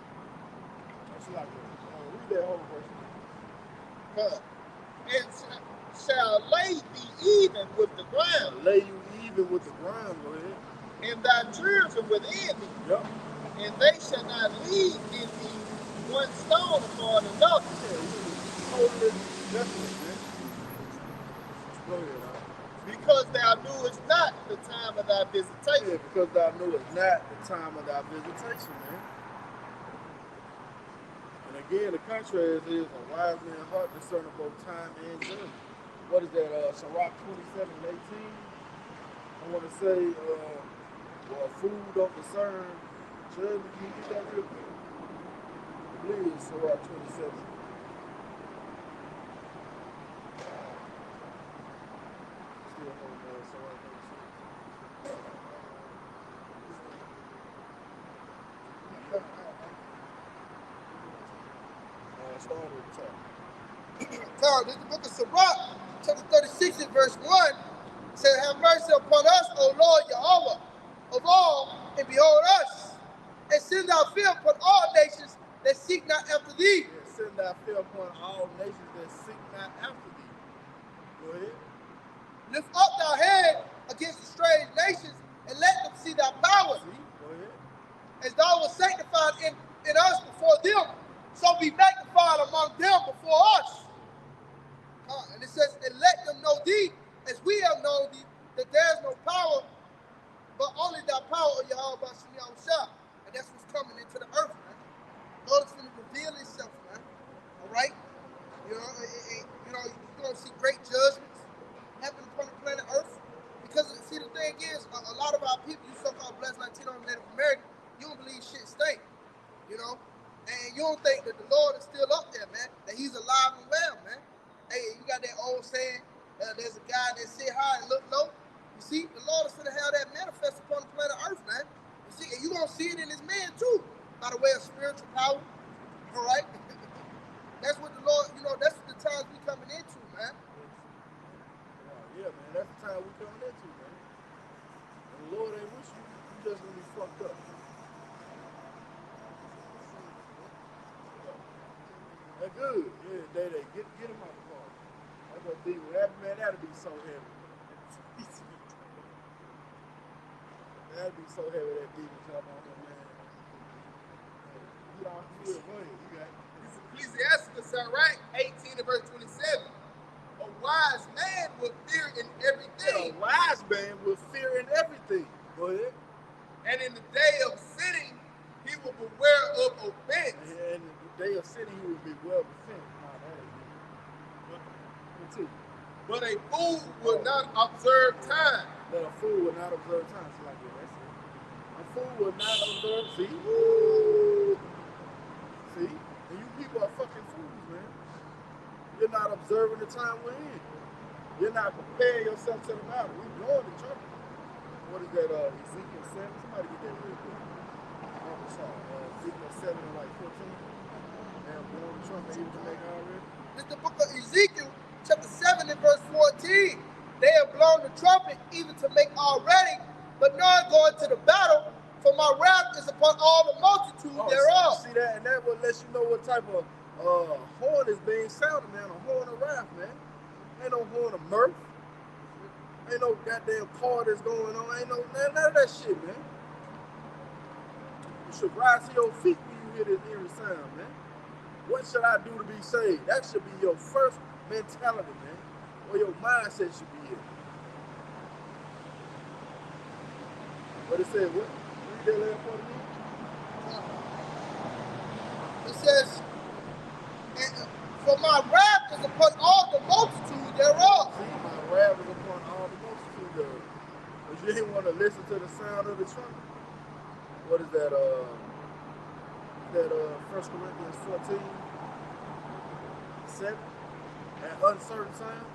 That's like read that whole verse. And shall lay thee even with the ground, Lay you even with the ground, go ahead. and thy children within thee, Yep. and they shall not leave in thee one stone upon another. Totally definitely, man. Go ahead, huh? Because thou knewest not the time of thy visitation. Yeah, because thou knewest not the time of thy visitation, man. And again, the contrast is a wise man's heart discerning both time and judgment. What is that? Sirach 27 and 18. I want to say, well, food don't discern judgment. Can you get that real quick? I believe it's Sirach 27. Still hold Sirach 27. Start at the top. This is the book of Sirach, chapter 36 and verse 1. It says, have mercy upon us, O Lord Yahawashi, of all, and behold us. And send thy fear upon all nations that seek not after thee. Yeah, send thy fear upon all nations that seek not after thee. Go ahead. Lift up thy hand against the strange nations, and let them see thy power. See? Go ahead. As thou was sanctified in us before them, so be magnified among them before us. And it says, and let them know thee, as we have known thee, that there is no power, but only thy power of Yahawashi. And that's what's coming into the earth, man. Lord is going to reveal himself, man. All right? You know, you're going to see great judgments happen upon the planet Earth. Because, see, the thing is, a lot of our people, you so-called blessed Latino and Native American, you don't believe shit stink, you know? And you don't think that the Lord is still up there, man, that he's alive and well, man. Hey, you got that old saying, there's a guy that sit high and look low. You see, the Lord is going to have that manifest upon the planet Earth, man. You see, and you're going to see it in his man, too, by the way of spiritual power, all right? That's what the Lord, you know, that's the times we coming into, man. Yeah, man, that's the time we coming into, man. And the Lord ain't with you, you just gonna be fucked up. That's good. Yeah, they get him out the car. That's what be that man. That'd be so heavy. That'd be so heavy that demon jump on him, man. Get off the field. Go ahead. You got it. This Ecclesiasticus, all right, 18 and verse 27. A wise man will fear in everything. A wise man will fear in everything. Go ahead. And in the day of sitting, he will beware of offense. And in the day of sitting, he will be well defended. But a fool will not observe time. But a fool will not observe time. So like that, that's it. A fool will not observe. See? See? And you people are fucking fools, man. You're not observing the time we're in. You're not preparing yourself to the matter. We're blowing the trumpet. What is that? Ezekiel 7? Somebody get that real quick. Ezekiel 7 and like 14. And blowing the trumpet even to make already. It's the book of Ezekiel, chapter 7 and verse 14. They have blown the trumpet even to make already, but none go into the battle, for my wrath is upon all the multitude thereof. See that? And that will let you know what type of horn is being sounded, man. A horn of wrath, man. Ain't no horn of mirth. Ain't no goddamn car that's going on. Ain't no none of that shit, man. You should rise to your feet when you hear this eerie sound, man. What should I do to be saved? That should be your first mentality, man. Or your mindset should be it. What it said, what? Read that last part again. It says, for my wrath is upon all the multitude thereof. See, my wrath is upon all the multitude thereof. But you didn't want to listen to the sound of the trumpet. What is that? 1 Corinthians 14, 7. That uncertain sound.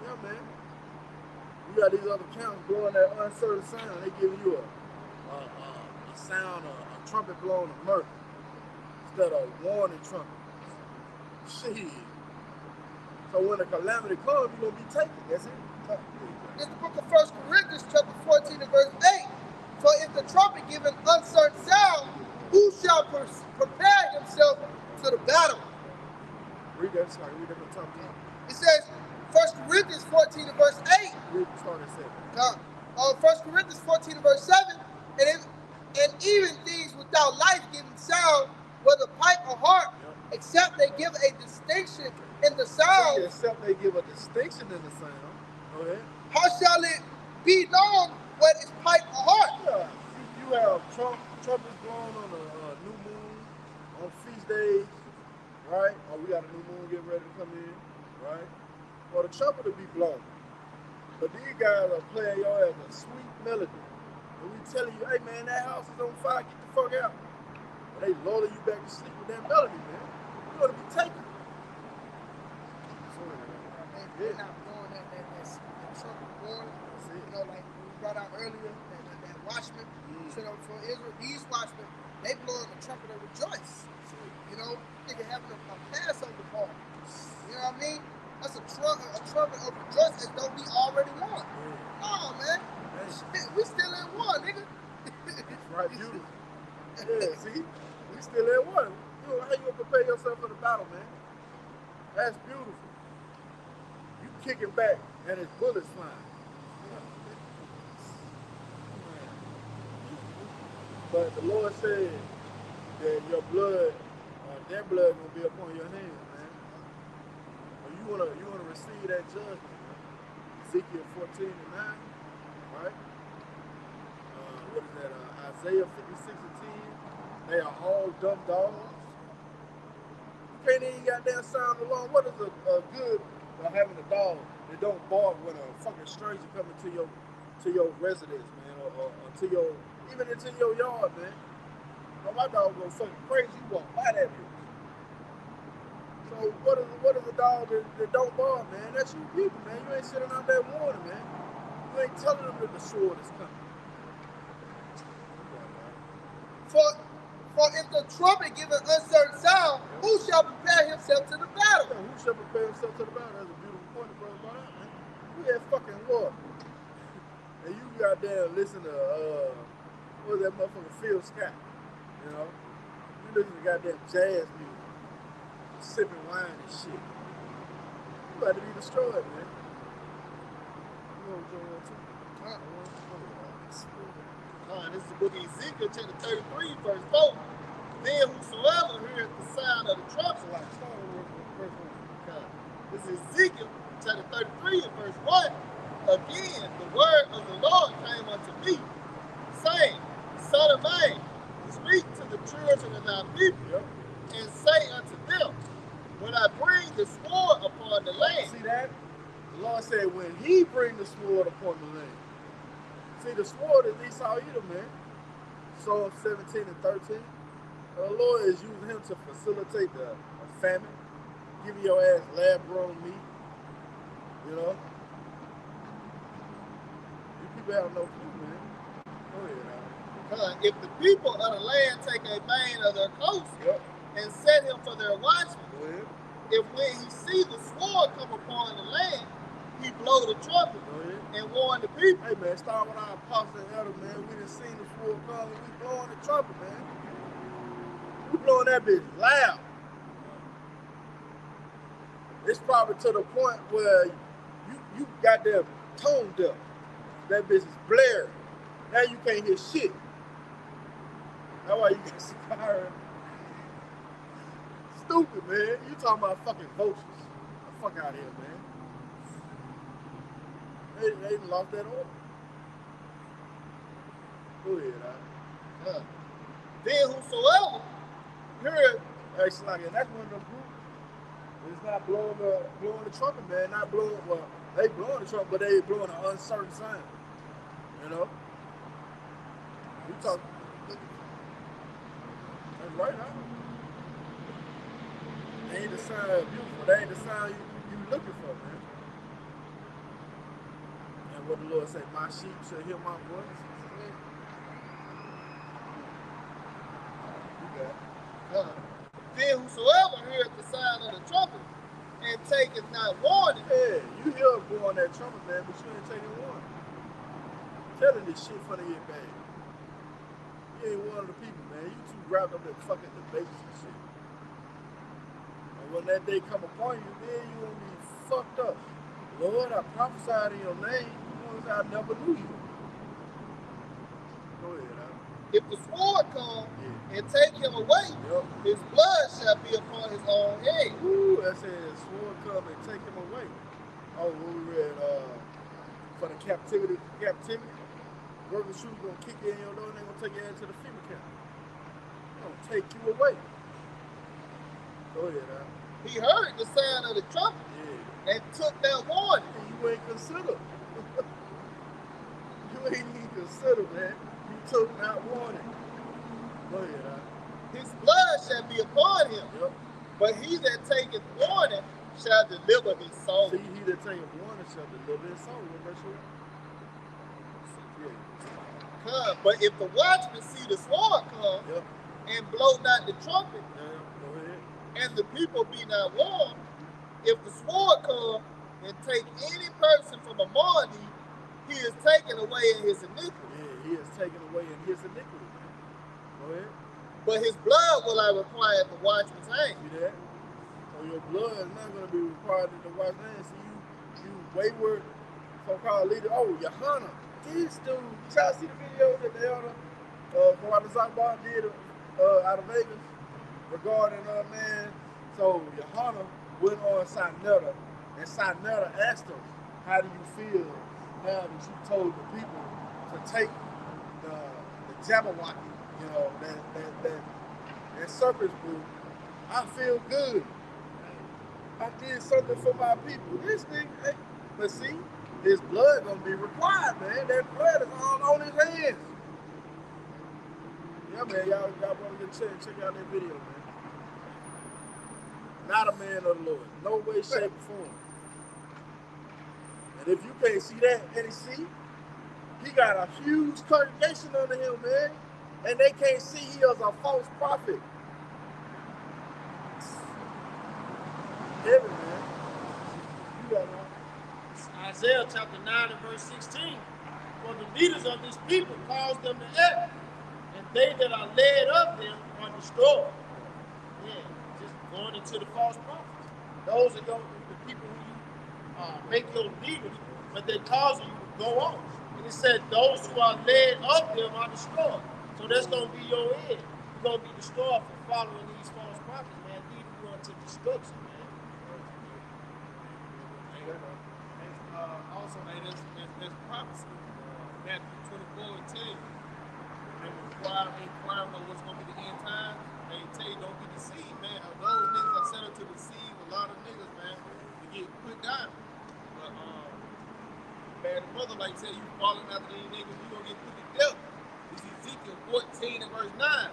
Yeah, man. You got these other counts blowing that uncertain sound. They giving you a sound, a trumpet blowing a mirth instead of a warning trumpet. Shit. So when the calamity comes, you're going to be taken. That's it. It's the book of 1 Corinthians, chapter 14 and verse 8. For if the trumpet give an uncertain sound, who shall prepare himself to the battle? Read that, sorry. Read that from top down. It says, 1 Corinthians 14 and verse 8. Read start at 7. 1 Corinthians 14 and verse 7. And even things without life-giving sound, whether pipe or harp, except they give a distinction in the sound. Except they give a distinction in the sound. Go ahead. How shall it be known what is pipe or harp? Yeah. You have trumpets blown on a new moon, on feast days, right? Or we got a new moon getting ready to come in, right? Well, the trumpet will be blown. But these guys are playing y'all as a sweet melody. And we telling you, hey man, that house is on fire, get the fuck out. And they lulling you back to sleep with that melody, man. You're gonna be taken. They're not blowing that trumpet blowing. You know, like we brought out earlier, that watchman. So for Israel, these watchmen, they blowing the trumpet of rejoice. You know, nigga having a Passover party. You know what I mean? That's a trumpet of rejoice as though we already won. Oh man, we still in war, nigga. Right, beautiful. Yeah, see, we still in war. You know, how you gonna prepare yourself for the battle, man? That's beautiful. You kicking back and it's bullets flying. But the Lord said that your blood, their blood gonna be upon your hands, man. You wanna receive that judgment, man. Ezekiel 14 and 9, right? What is that? Isaiah 56 and 10. They are all dumb dogs. You can't even goddamn sound alarm. What is a good of having a dog that don't bark when a fucking stranger coming to your residence, man, or to your even into your yard, man. Oh, my dog go fucking crazy. You walk by that bitch. So what is a dog that don't bark, man? That's you people, man. You ain't sitting out there warning, man. You ain't telling them that the sword is coming. For if the trumpet give an uncertain sound, who shall prepare himself to the battle? Yeah, who shall prepare himself to the battle? That's a beautiful point, brother. Man. We at fucking war. And you got there listen to what was that motherfucker Phil Scott? You know? You listen to goddamn jazz music. sipping wine and shit. You about to be destroyed, man. You want to join one too? This is the book of Ezekiel, chapter 33, verse 4. Then whosoever heareth the sound of the trumpet, Like, start with verse 1. this is Ezekiel, chapter 33, and verse 1. Again, the word of the Lord came unto me, saying, Son of man, speak to the children of thy people, and say unto them, when I bring the sword upon the land. See that? The Lord said, when he bring the sword upon the land. See, the sword is Esau Edom, man. Psalm 17 and 13. The Lord is using him to facilitate a famine, giving your ass lab-grown meat. You know? You people have no clue, man. Go ahead, Al. If the people of the land take a man of their coast and set him for their watchman, if when he see the sword come upon the land, he blow the trumpet and warn the people. Hey, man, start with our apostle and elder, man. We done seen the sword come and we blowing the trumpet, man. We blowing that bitch loud. It's probably to the point where you got them tone deaf. That bitch is blaring. Now you can't hear shit. That's why you get scared. Stupid, man. You talking about fucking vultures. The fuck out of here, man. They lost that order. Go ahead, Al. Then whosoever heard, Hey, Slack, and that's one of them groups. It's not blowing the trumpet, man. Not blowing, well, they blowing the trumpet, but they blowing an uncertain sound. You know? We talk. That's right, huh? They ain't the sound beautiful. They ain't the sound you looking for, man. And what the Lord said, my sheep shall hear my voice. You got it. Then whosoever heard the sound of the trumpet and taketh not warning. Yeah, you hear blowing that trumpet, man, but you ain't taking warning. Telling this shit for the get bad. You ain't one of the people, man. You too wrapped up in fucking debates and shit. And when that day come upon you, then you gonna be fucked up. Lord, I prophesied in your name. I never knew you. Go ahead, Al. If the sword come and take him away, his blood shall be upon his own head. Ooh, that says sword come and take him away. Oh, what we read for the captivity. Working shooter gonna kick you in your door and they gonna take you into the FEMA camp. They're gonna take you away. Go ahead, Al. He heard the sound of the trumpet and took that warning. You ain't consider. You ain't even consider, man. You took that warning. Go ahead, Al. His blood shall be upon him. But he that taketh warning shall deliver his soul. See, he that taketh warning shall deliver his soul. What verse you at? But if the watchman see the sword come and blow not the trumpet, go ahead. and the people be not warned, if the sword come and take any person from among thee, he is taken away in his iniquity. Yeah, he is taken away in his iniquity. Go ahead. But his blood will I require at the watchman's hand. See that? So your blood is not going to be required at the watchman's hand. See, you wayward so-called leader. Oh, Yahawashi. This dude, did y'all see the video that the elder Rawchaa did out of Vegas regarding man? So Yahawashi went on Sinetta, and Sinetta asked him, "How do you feel now that you told the people to take the Jabberwocky, you know, that serpent's brew? I feel good. I did something for my people." This nigga, hey, but see. His blood gonna be required, man. That blood is all on his hands. Yeah, man, y'all wanna get check out that video, man. Not a man of the Lord. No way, shape, or form. And if you can't see that, he got a huge congregation under him, man. And they can't see he is a false prophet. Heavy, man. You got one. Isaiah chapter 9 and verse 16. For the leaders of this people cause them to err, and they that are led of them are destroyed. Yeah, just going into the false prophets. Those are the people who you make your leaders, but they're causing you to go off. And it said those who are led of them are destroyed. So that's going to be your end. You're going to be destroyed for following these false prophets, man. Leading you into destruction, man. Also, man, there's prophecy. Matthew 24 and 10. And inquiring of what's going to be the end time. They tell you, don't be deceived, man. Those niggas are set up to deceive a lot of niggas, man, to get put down. But, man, the mother like tell you falling after these niggas, you gonna get put to death. This is Ezekiel 14 and verse 9.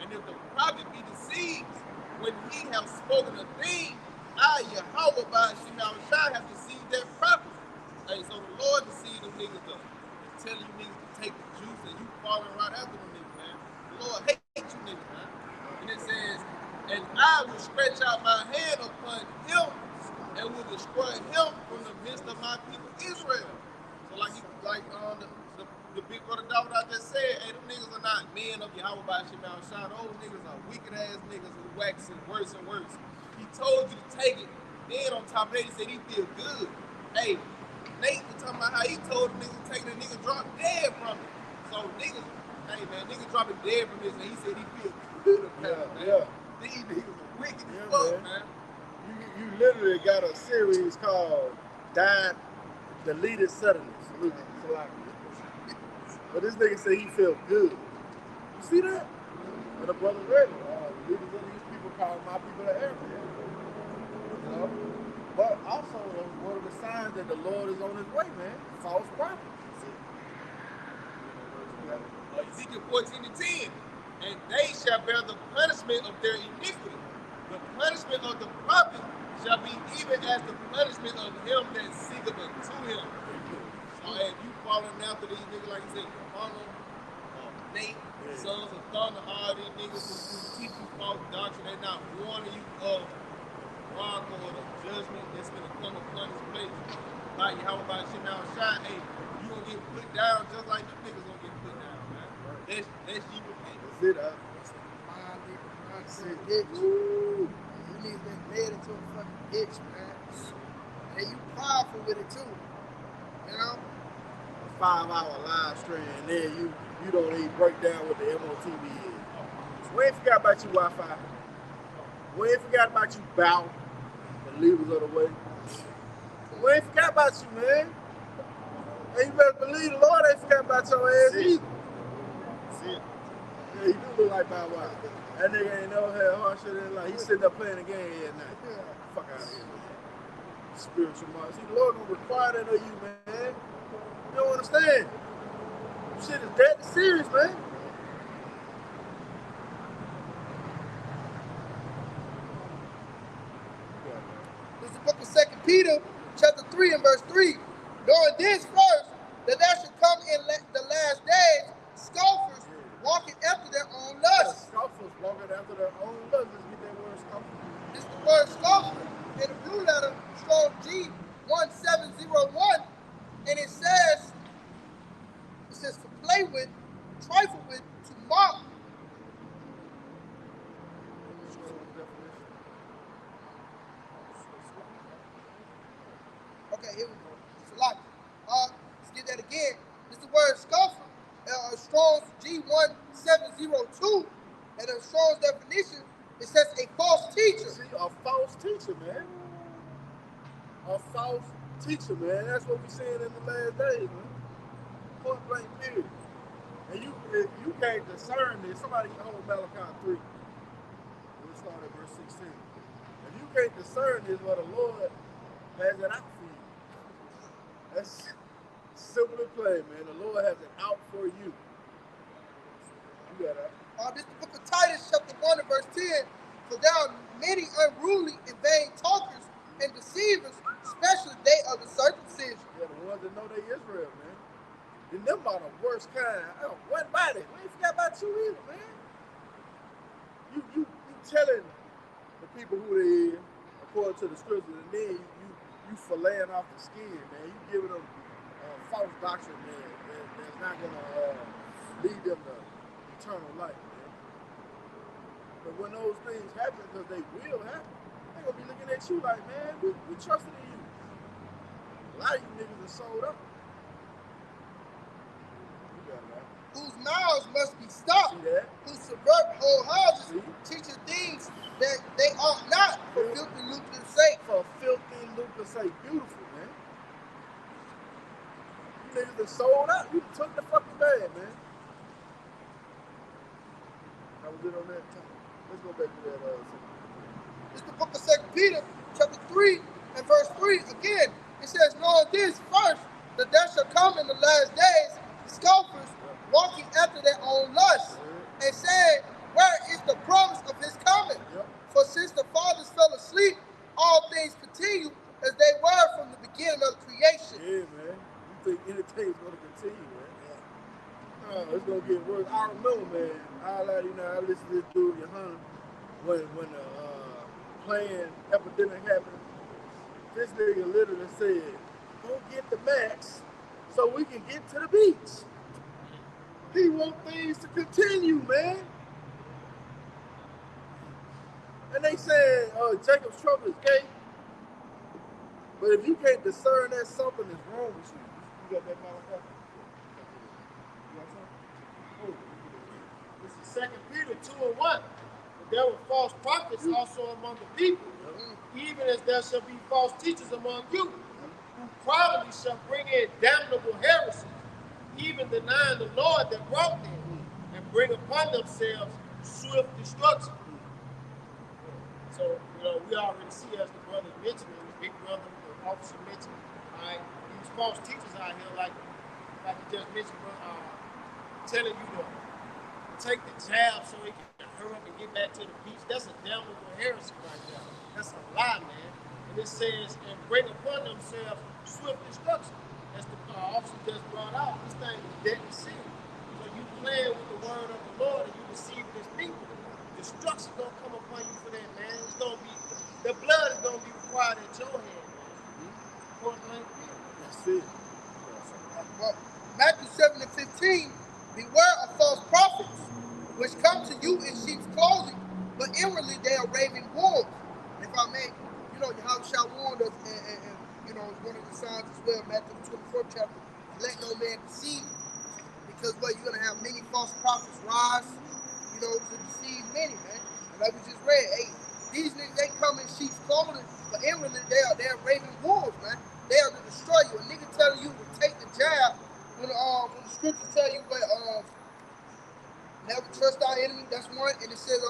And if the prophet be deceived, when he have spoken a thing, Yahawashi, bahasham, have deceived that prophet. Hey, so the Lord deceived them niggas up. He's telling you niggas to take the juice and you falling right after them niggas, man. The Lord hates you niggas, man. And it says, and I will stretch out my hand upon him and will destroy him from the midst of my people Israel. So the big brother David I just said, hey, them niggas are not men of Yahawashi bahasham. Those niggas are wicked ass niggas who waxing worse and worse. He told you to take it. Then on top of that, he said he feel good. Hey, Nate was talking about how he told the nigga to take it and nigga drop dead from it. So niggas, hey man, nigga dropping dead from this and he said he feel good about it, man. Yeah. These niggas are wicked as fuck, man. You literally got a series called Died Deleted Suddenly. But this nigga said he felt good. You see that? And the brother ready. These people call my people the Arabs. You know? But also, one of the signs that the Lord is on his way, man. False prophets. Ezekiel 14 and 10. And they shall bear the punishment of their iniquity. The punishment of the prophet shall be even as the punishment of him that seeketh unto him. So if you following after these niggas, like you said, Apollo, Nate, sons of thunder, all these niggas who teach you false doctrine, they're not warning you of wrong or the judgment that's going to come upon this place. Like Yahawashi bahasham, hey, you going to get put down just like them niggas going to get put down, man. That's you with me. That's it, That's it. You need to be made into a fucking bitch, man. And you powerful with it too. You know? A 5-hour live stream, and then you don't even break down what the MOTV is. We ain't forgot about you, Wi-Fi. We ain't forgot about you, Bow, the leaders of the way. We ain't forgot about you, man. And you better believe the Lord ain't forgot about your ass either. That's it. Yeah, you do look like Bow Wow. That nigga ain't never had hard shit in his life. He's sitting there playing the game at night. Fuck out of here, man. Spiritual mind. See, the Lord gonna require that of you, man. You don't understand. Shit is dead serious, man. This is the book of 2 Peter, chapter 3 and verse 3. Knowing this first, that there should come in the last days scoffers walking after their own lusts. Scoffers walking after their own lusts. Let's get that word scoffer. This is the word scoffer in the blue letter, strong G 1701, and it says to play with, trifle with, to mock. Okay, here we go. It's a lot. Let's get that again. This is the word scoffer. Strong's G1702, and in Strong's definition, it says a false teacher. See, a false teacher, man. A false teacher, man. That's what we're seeing in the last days, man. Point blank period. And you can't discern this. Somebody hold Malachi 3. We'll start at verse 16. If you can't discern this, what the Lord has it out for you. That's simply plain, man. The Lord has it out for you. You got that. This is the book of Titus, chapter 1 and verse 10. For there are many unruly and vain talkers and deceivers, especially they of the circumcision. Yeah, the ones that know they Israel, man. And them are the worst kind. What about it? We ain't forgot about you either, man. You telling the people who they is, according to the scriptures, and then you filleting off the skin, man. You giving them false doctrine, man, that's not gonna lead them to eternal life, man. But when those things happen, because they will happen, gonna be looking at you like, man, we trusted in you. A lot of you niggas are sold up. You got that. Whose mouths must be stopped, See that? who subvert whole houses, See? teaching things that they ought not for filthy lucre's sake. For filthy lucre's sake. Beautiful, man. You niggas are sold out. You took the fucking bag, man. How was it on that time? Let's go back to that. It's the book of 2 Peter, chapter 3, and verse 3. Again, it says, knowing this first, that there shall come in the last days scoffers, walking after their own lusts, and saying, where is the promise of his coming? For since the fathers fell asleep, all things continue as they were from the beginning of creation. Yeah, man. You think anything's going to continue, man? It's going to get worse. I remember, man, I listened to this dude, Yahawashi, when the plane epidemic happened. This nigga literally said, go get the max so we can get to the beach. He want things to continue, man. And they said, Jacob's trouble is gay. But if you can't discern that something is wrong with you, you got that Malachi? You got something? This is 2 Peter 2:1. There were false prophets also among the people, even as there shall be false teachers among you, who privately shall bring in damnable heresy, even denying the Lord that brought them, and bring upon themselves swift destruction. So, we already see, as the brother mentioned, and the big brother, the officer mentioned, all right, these false teachers out here, like you just mentioned, telling you to take the jab so he can hurry up and get back to the beach. That's a damnable heresy right there. That's a lie, man. And it says, and bring upon themselves swift destruction. As the officer just brought out, this thing is deadly sin. So you playing with the word of the Lord and you deceive this people. Destruction gonna come upon you for that, man. It's gonna be, the blood is gonna be required at your hand, man. Point blank period. That's it. Well, Matthew 7 and 15, beware of false prophets, which come to you in sheep's clothing, but inwardly they are raving wolves. If I may, Yahawashi warned us, and it's one of the signs as well, Matthew 24th chapter, let no man deceive you. Because you're going to have many false prophets rise, to deceive many, man. And like we just read, hey, these niggas, they come in sheep's clothing, but inwardly they are raving wolves, man. They are to destroy you. A nigga telling you to take the jab when the scriptures tell you never trust our enemy, that's one. And it says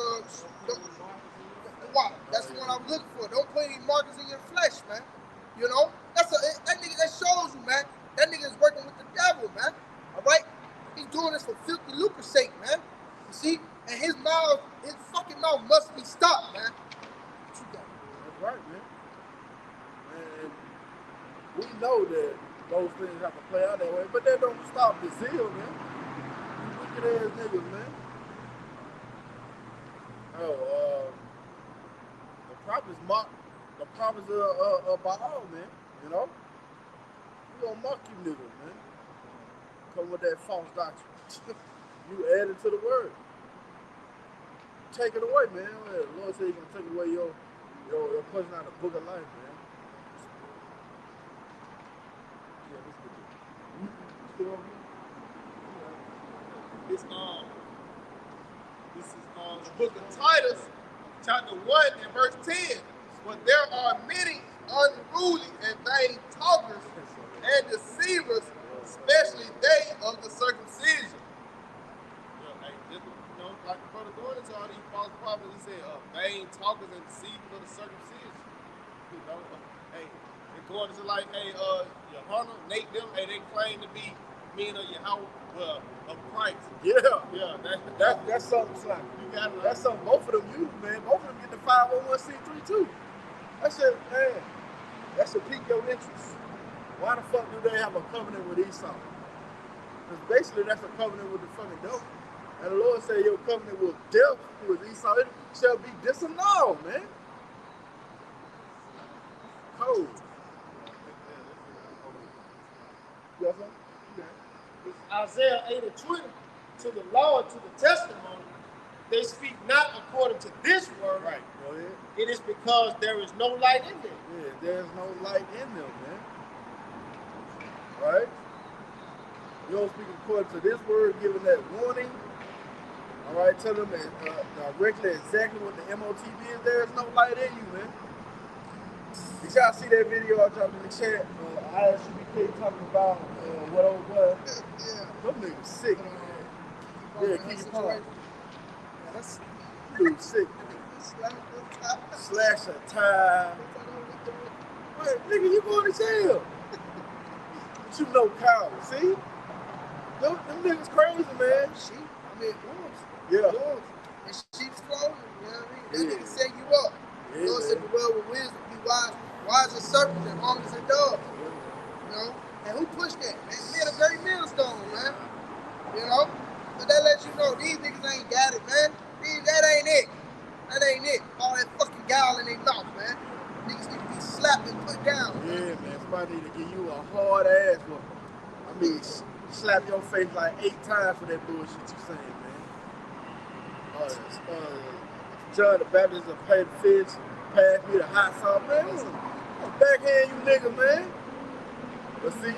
that's the one I was looking for. Don't put any markers in your flesh, man. That nigga, that shows you, man. That nigga is working with the devil, man. All right? He's doing this for filthy lucre's sake, man. You see? And his fucking mouth must be stopped, man. What you got? That's right, man. And we know that those things have to play out that way, but that don't stop the zeal, man. You wicked ass niggas, man. The prophets of Baal, man. We gonna mock you niggas, man. Come with that false doctrine. You add it to the word. Take it away, man. The Lord said he's gonna take away your person out of the book of life, man. Yeah, let's get it. Still over here? This is the book of Titus, chapter 1 and verse 10. But there are many unruly and vain talkers and deceivers, especially they of the circumcision. Like the brother going into all these false prophets, he said, vain talkers and deceivers of the circumcision. Hey, they're going to like, Yahawashi, Nate, them, they claim to be men of Yahawashi, of Christ. Yeah. That's something, Slack. That's something both of them use, man. Both of them get the 501c3 too. That shit, man, that should pique your interest. Why the fuck do they have a covenant with Esau? Because basically that's a covenant with the fucking devil. And the Lord said your covenant with death, who is Esau, it shall be disannulled, man. Cold. You got something? It's Isaiah 8 and 20. To the law and to the testimony, they speak not according to this word. Right. Go ahead. it is because there is no light in them. Yeah, there's no light in them, man. Right? You don't speak according to this word, giving that warning. All right, tell them directly exactly what the MOTB is. There's no light in you, man. Did y'all see that video I dropped in the chat? ISUBK talking about what old boy? Yeah. Them niggas sick, man. Yeah, keep your palm. Yeah, that's Dude sick. Slash a tie. What, nigga, you going to jail? But you know Kyle, see? Them niggas crazy, man. sheep. I mean, wolves. Yeah. Wolves. And sheep's clothing. You know what I mean? That Yeah. nigga set you up. Yeah, Lord said the world with wisdom, be wise. Wise as serpents and harmless as doves. You know? And who pushed that? Man, men a great millstone, man. You know? But that lets you know these niggas ain't got it, man. That ain't it. That ain't it. All that fucking gall in their mouth, man. Niggas need to be slapped and put down. Yeah, man. Somebody need to give you a hard ass whooping. I mean, slap your face like 8 times for that bullshit you saying, man. John the Baptist will pay the fish, pass me the hot sauce, man. I'm backhand you nigga, man. But see,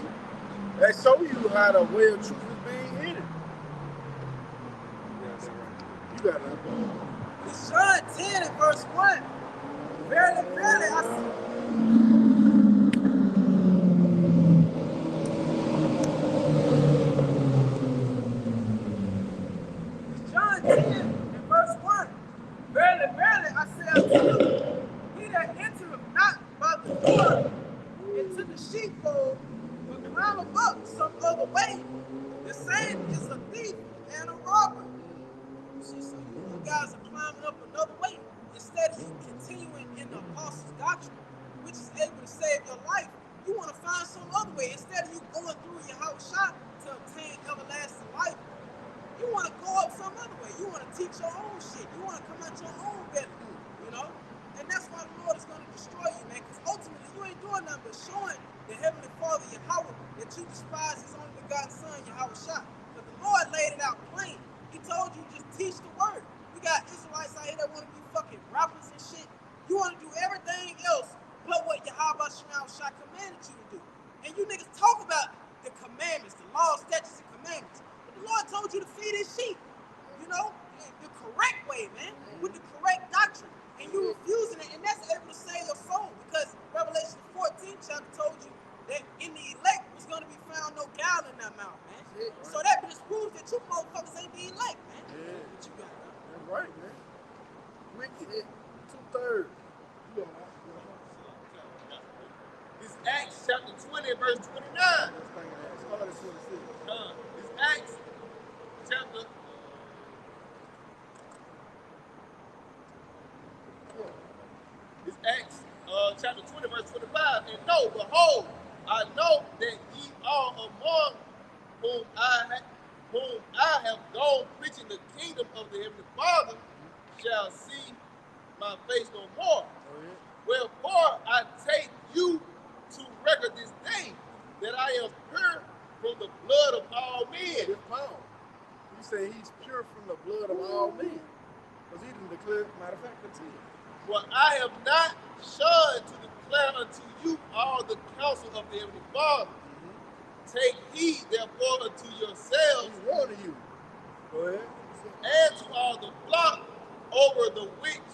that show you how the way of truth is being hidden. Yeah, that's right. You got it. It's John 10 and verse 1. Verily, verily, I say. It's John 10 and verse 1. Verily, verily, I say unto you, he that entereth not by the door into the sheepfold, but climbeth up some other way, the same is a thief and a robber. See, so you guys are climbing up another way instead of you continuing in the apostles' doctrine, which is able to save your life. You want to find some other way instead of you going through Yahawashi to obtain everlasting life. You want to go up some other way. You want to teach your own shit. You want to come out your own bedroom, you know? And that's why the Lord is going to destroy you, man, because ultimately you ain't doing nothing but showing the Heavenly Father, Yahawah, that you despise His only begotten Son, Yahawashi. But the Lord laid it out plain. He told you just teach the word. We got Israelites out here that want to be fucking rappers and shit. You want to do everything else but what Yahawashi commanded you to do. And you niggas talk about the commandments, the laws, statutes, and commandments. But the Lord told you to feed His sheep, you know, the correct way, man, with the correct doctrine. And you refusing it, and that's able to save your soul. Because Revelation 14 chapter told you that in the elect was going to be found no guile in their mouth, man. So that just proves that you motherfuckers ain't the elect, man. Yeah. What you got, man? That's right, man. Wicked. 2/3. This Acts chapter 20, verse 29. This Acts chapter. This Acts chapter 20, verse 25. And know, behold, I know that ye are among whom I have gone preaching the kingdom of the heavenly Father shall see my face no more. Wherefore I take you to record this day that I am pure from the blood of all men. It's Paul. He said he's pure from the blood of all men. Because he didn't declare, matter of fact, continue. For I have not shunned to declare unto you all the counsel of the heavenly Father. Take heed therefore unto yourselves. He's warning you. Go ahead. And to all the flock over the which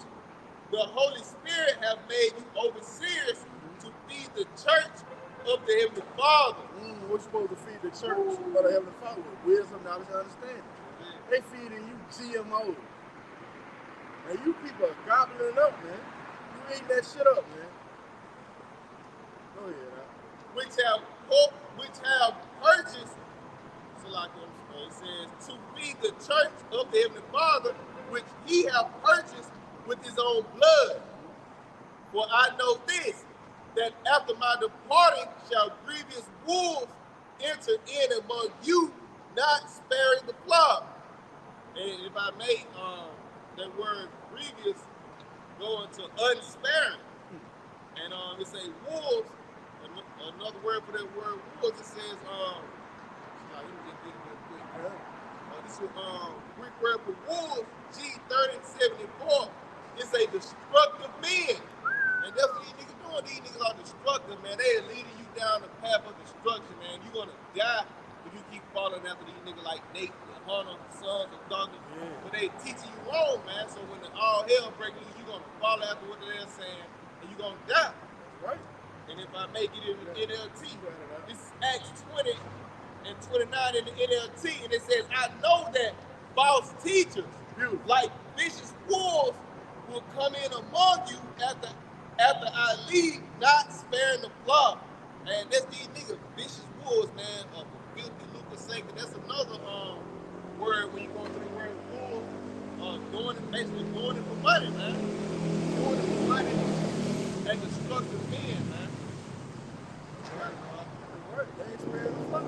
the Holy Spirit have made you overseers to feed the church of the heavenly Father. We're supposed to feed the church of the heavenly Father with wisdom, knowledge, and understanding. They feeding you GMOs. And you people are gobbling it up, man. You eating that shit up, man. Go ahead, which have purchased, so like it says, to feed the church of the heavenly Father, which He have purchased with His own blood. For I know this, that after my departing shall grievous wolves enter in among you, not sparing the flock. And if I may, that word grievous go into unsparing. And it says wolves, another word for that word wolves, it says, let me just get it real quick. This is Greek word for wolves, G3074. It's a destructive men. down the path of destruction, man. You're gonna die if you keep following after these niggas like Nate and Hunter, sons of thunder. Yeah. But they teaching you wrong, man. So when all hell breaks loose, you're gonna follow after what they're saying, and you're gonna die. Right. And if I make it in the NLT, this is Acts 20 and 29 in the NLT, and it says, I know that false teachers like vicious wolves will come in among you after I leave, not sparing the flock. And that's these niggas, vicious wolves, man, of filthy lucre sake. That's another word when you go into the word wolf, doing it, basically doing it for money, man. Doing it for money and destructive men, man. Right. They ain't sparing the flock.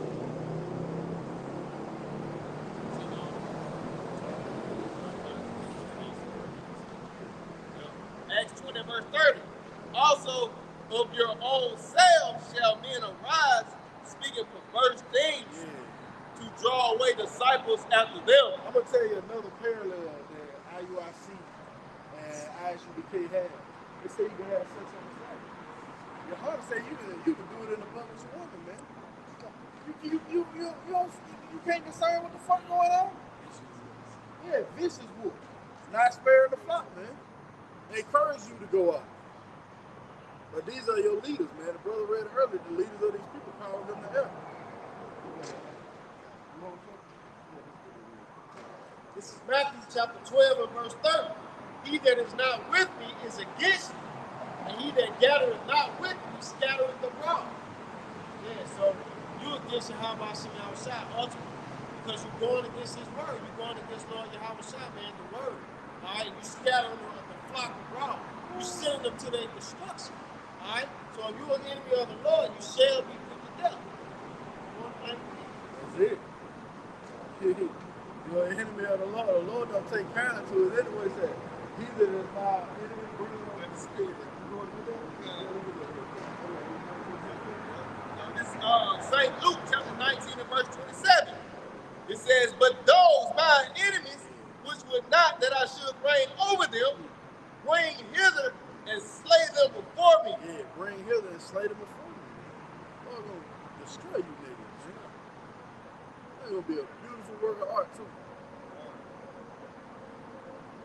Acts 20 verse 30. Also, of your own selves shall men arise, speaking perverse things to draw away disciples after them. I'm going to tell you another parallel that IUIC and ISUBK have. They say you can have sex on the side. Your heart say you can do it in the abundance of woman, man. You can't discern what the fuck going on? Yeah, vicious wolf. Not sparing the flock, man. They encourage you to go out. But these are your leaders, man. The brother read earlier, the leaders of these people calling them the hell. This is Matthew chapter 12 and verse 30. He that is not with me is against me, and he that gathereth not with me scattereth abroad. Yeah, so you against Yahawashi outside ultimately, because you're going against his word. You're going against Lord Yahawashi, man, the word. All right, you scattering the flock abroad. You send them to their destruction. All right, so if you're an enemy of the Lord, you shall be put to death. That's it. You're an enemy of the Lord don't take kindly to it anyway. He said, he that is my enemy, bring the spirit. You want to do that? This St. Luke chapter 19 and verse 27. It says, but those my enemies, which would not that I should reign over them, bring hither and slay them before me. Yeah, bring hither and slay them before me. I'm going to destroy you niggas. That's going to be a beautiful work of art, too.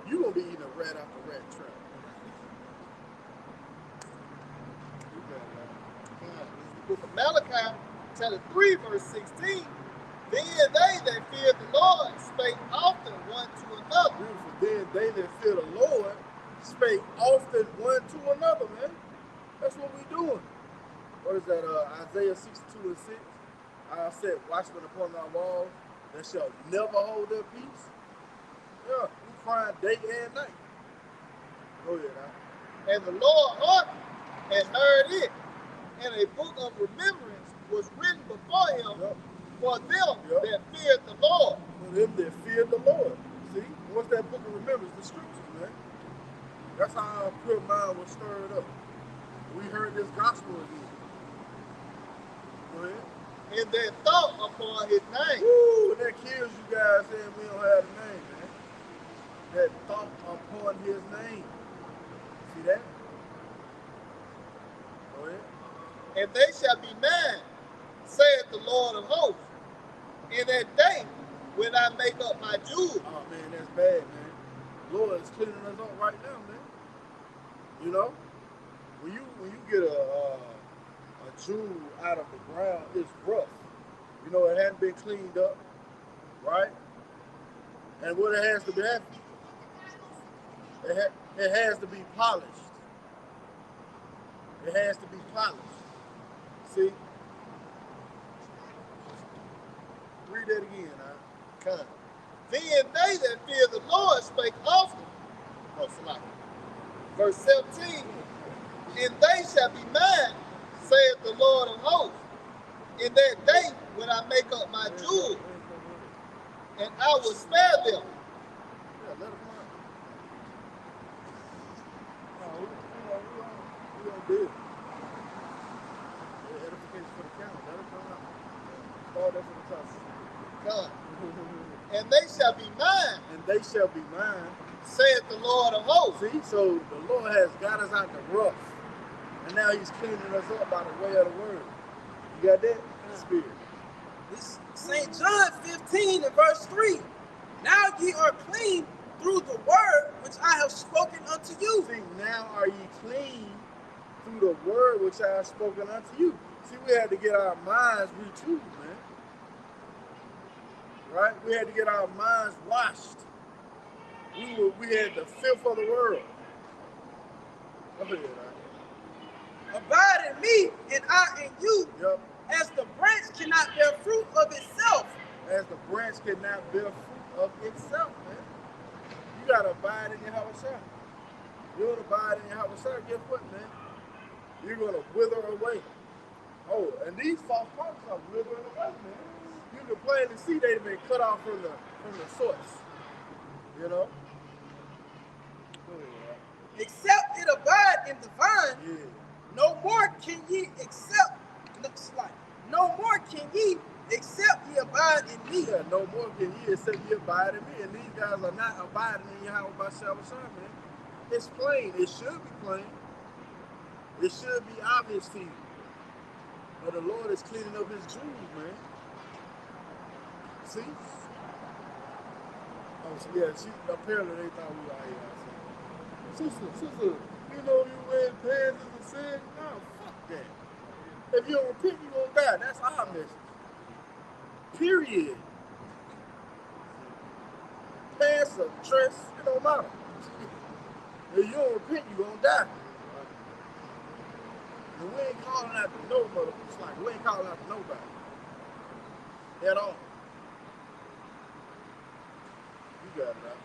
You're going to be eating a rat after rat trap. The book of Malachi, chapter 3, verse 16. Then they that feared the Lord spake often one to another. Beautiful. Then they that fear the Lord spake often one to another, man. That's what we doing. What is that? Isaiah 62 and 6. I said, watchmen upon thy walls that shall never hold their peace. Yeah, we crying day and night. Go ahead, huh? And the Lord hearkened and heard it, and a book of remembrance was written before him for them that feared the Lord. For them that feared the Lord. See, what's that book of remembrance? The scriptures, man. That's how our pure mind was stirred up. We heard this gospel again. Go ahead. And that thought upon his name. Woo, that kills you guys saying we don't have a name, man. That thought upon his name. See that? Go ahead. And they shall be mine, saith the Lord of hosts, in that day when I make up my jewels. Oh man, that's bad, man. Lord is cleaning us up right now, man. You know, when you get a jewel out of the ground, it's rough. You know, it hadn't been cleaned up, right? And what it has to be, it has to be polished. It has to be polished. See? Read that again, huh? Come. Then they that fear the Lord spake often. Verse 17. And they shall be mine, saith the Lord of hosts, in that day when I make up my jewels, and I will spare them. Yeah, let them run. No, we don't do it. Edification for the camera. Let them come out. Start that from the top. Come. And they shall be mine, And they shall be mine. saith the Lord of hosts. See, so the Lord has got us out the rough. And now he's cleaning us up by the way of the word. You got that? Spirit. This St. John 15 and verse 3. Now ye are clean through the word which I have spoken unto you. See, now are ye clean through the word which I have spoken unto you. See, we had to get our minds retooled, man. Right? We had to get our minds washed. We had the filth of the world. Go ahead, right? Abide in me, and I in you. Yep. As the branch cannot bear fruit of itself. As the branch cannot bear fruit of itself, man. You gotta abide in Yahawashi. You don't abide in Yahawashi, guess what, man? You're gonna wither away. Oh, and these false prophets are withering away, man. You can plainly see they've been cut off from the source. You know? Except it abide in the vine, Yeah. no more can ye except ye abide in me. Yeah, no more can ye except ye abide in me. And these guys are not abiding in Yahweh by salvation, man. It's plain. It should be plain. It should be obvious to you. But the Lord is cleaning up his Jews, man. See? Oh, so yeah, apparently they thought we were out here. Sister, you know you wearing pants is a sin? No, fuck that. If you don't repent, you gonna die. That's our message. Period. Pants or dress, it don't matter. If you don't repent, you gonna die. And we ain't calling out to no motherfuckers. Like, we ain't calling out to nobody. At all. You got it out.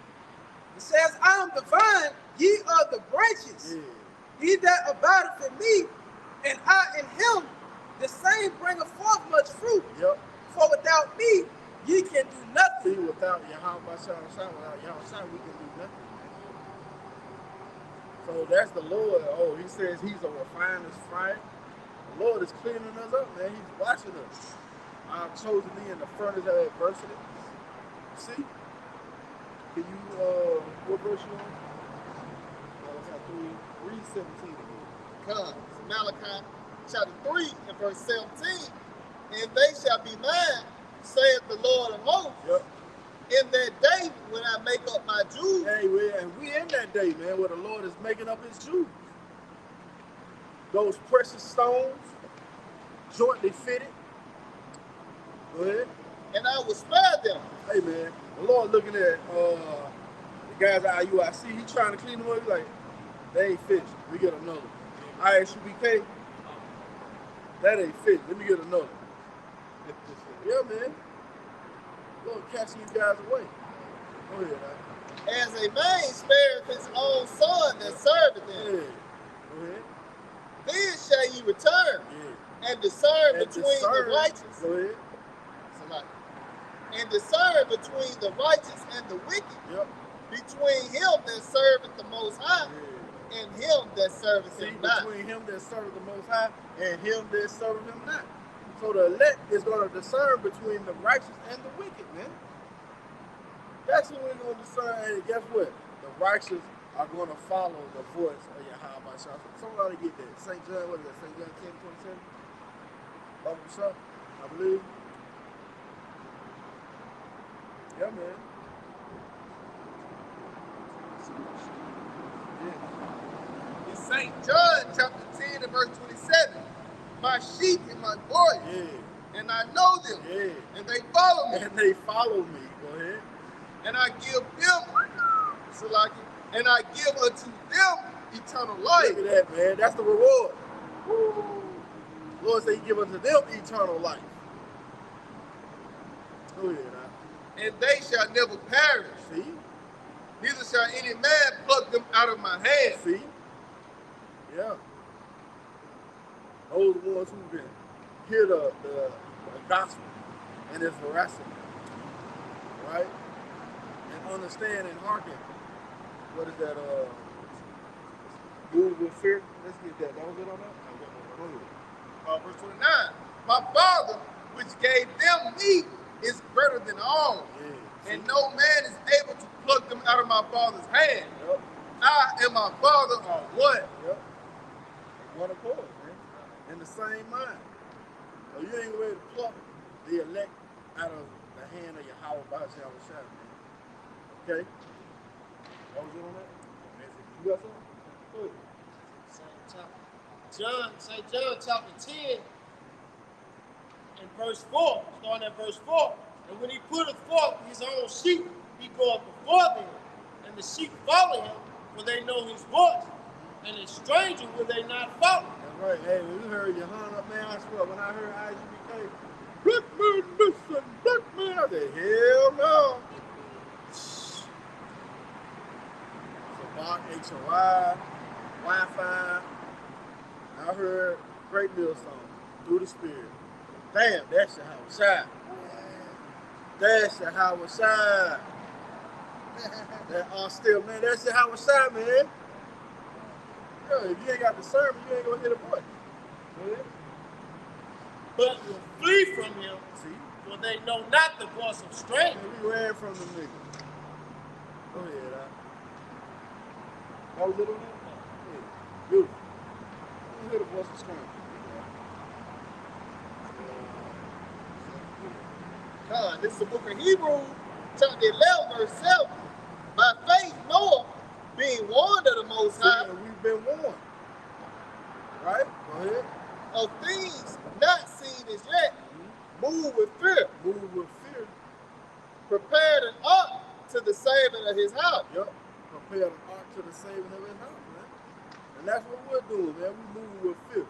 It says, I am the vine, ye are the branches. Yeah. He that abideth in me, and I in him, the same bringeth forth much fruit. Yep. For without me, ye can do nothing. See, without Yahweh, without Yahawashi, we can do nothing. So that's the Lord. Oh, he says he's a refiner's fire. The Lord is cleaning us up, man. He's washing us. I've chosen thee in the furnace of adversity. See? Can you, what verse you on? Read 17 again. Come, Malachi chapter 3 and verse 17. And they shall be mine, saith the Lord of hosts. Yep. In that day when I make up my Jews. Hey, we in that day, man, where the Lord is making up his Jews. Those precious stones, jointly fitted. Go ahead. And I will spare them. Hey, man, the Lord looking at the guys at IUIC, he trying to clean them up. He's like, they ain't finished. We get another. ISUBK, that ain't finished. Let me get another. Yeah, man. Lord catching you guys away. Go ahead, man. As a man spareth his own son that serveth him. Yeah. Go ahead. Then shall ye return and discern between the righteous. Go ahead. And discern between the righteous and the wicked. Yep. Between him that serveth the Most High and him that serveth him not. Between him that serveth the Most High and him that serveth him not. So the elect is going to discern between the righteous and the wicked, man. That's what we're going to discern. And guess what? The righteous are going to follow the voice of Yahweh. Somebody get that. St. John, what is that? St. John 10:27? Rawchaa, I believe. Yeah, man. In St. John chapter 10 and verse 27, my sheep and my voice, and I know them, and they follow me. And they follow me. Go ahead. And I give them, and I give unto them eternal life. Look at that, man. That's the reward. Woo. Lord said he give unto them eternal life. Go ahead, huh? And they shall never perish. See? Neither shall any man pluck them out of my hand. See? Yeah. Those are the ones who can hear the gospel and its veracity. Right? And understand and hearken. What is that? Move with fear. Let's get that. That was it on that? Verse 29. My Father, which gave them me, is greater than all. And no man is able to pluck them out of my Father's hand. Yep. I and my Father are one. Yep. One accord, man. In the same mind. So you ain't ready to pluck the elect out of the hand of Yahawah bahasham. Okay? What was it on that? You got something? Go ahead. Same chapter. St. John chapter 10 and verse 4, starting at verse 4. And when he putteth forth his own sheep, he goeth before them, and the sheep follow him, for they know his voice, and a stranger will they not follow. That's right. Hey, when you heard Yohana, man, I swear, when I heard IGBK, black man missing, black man, I said, hell no. Sabak, HOI, Wi-Fi. I heard Great Mill song, Through the Spirit. Damn, that's Yahawashi. That's Yahawashi. That still, man, that's Yahawashi, man. Yo, if you ain't got the sermon, you ain't gonna hear the voice. Yeah. But will flee from him, See? for they know not the voice of strangers. Man, we ran from the nigga. Go ahead, That was it on that? Yeah. Beautiful. You hear the voice of strangers. God, this is the book of Hebrews, chapter 11, verse 7. By faith, Noah, being warned of the Most High, we've been warned. Right? Go ahead. of things not seen as yet, moved with fear, Move with fear. prepared an ark to the saving of his house. Yup. Prepare an ark to the saving of his house, man. And that's what we're doing, man. We moving with fear.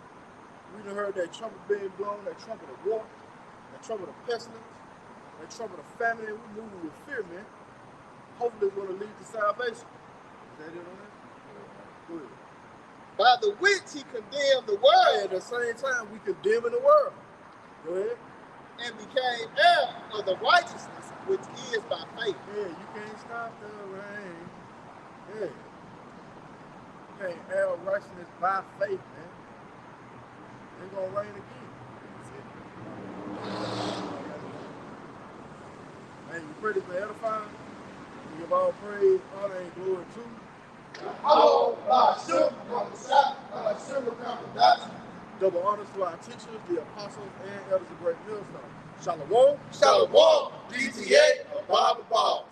We done heard that trumpet being blown, that trumpet of war, that trumpet of pestilence, that trumpet of famine. We moving with fear, man. Hopefully it's going to lead to salvation. Is that it on that? Go ahead. By the which he condemned the world At the same time, we condemning the world. Go ahead. and became heir of the righteousness which is by faith. Yeah, you can't stop the rain. Yeah. You can't heir righteousness by faith, man. It's going to rain again. Man, you pray this for edifying. We give all praise, honor, and glory to Bahasham, Rawchaa Qadash. double honors to our teachers, the apostles, and elders of Great Millstone. Shalom. Shalom, DTA, Bible Ball.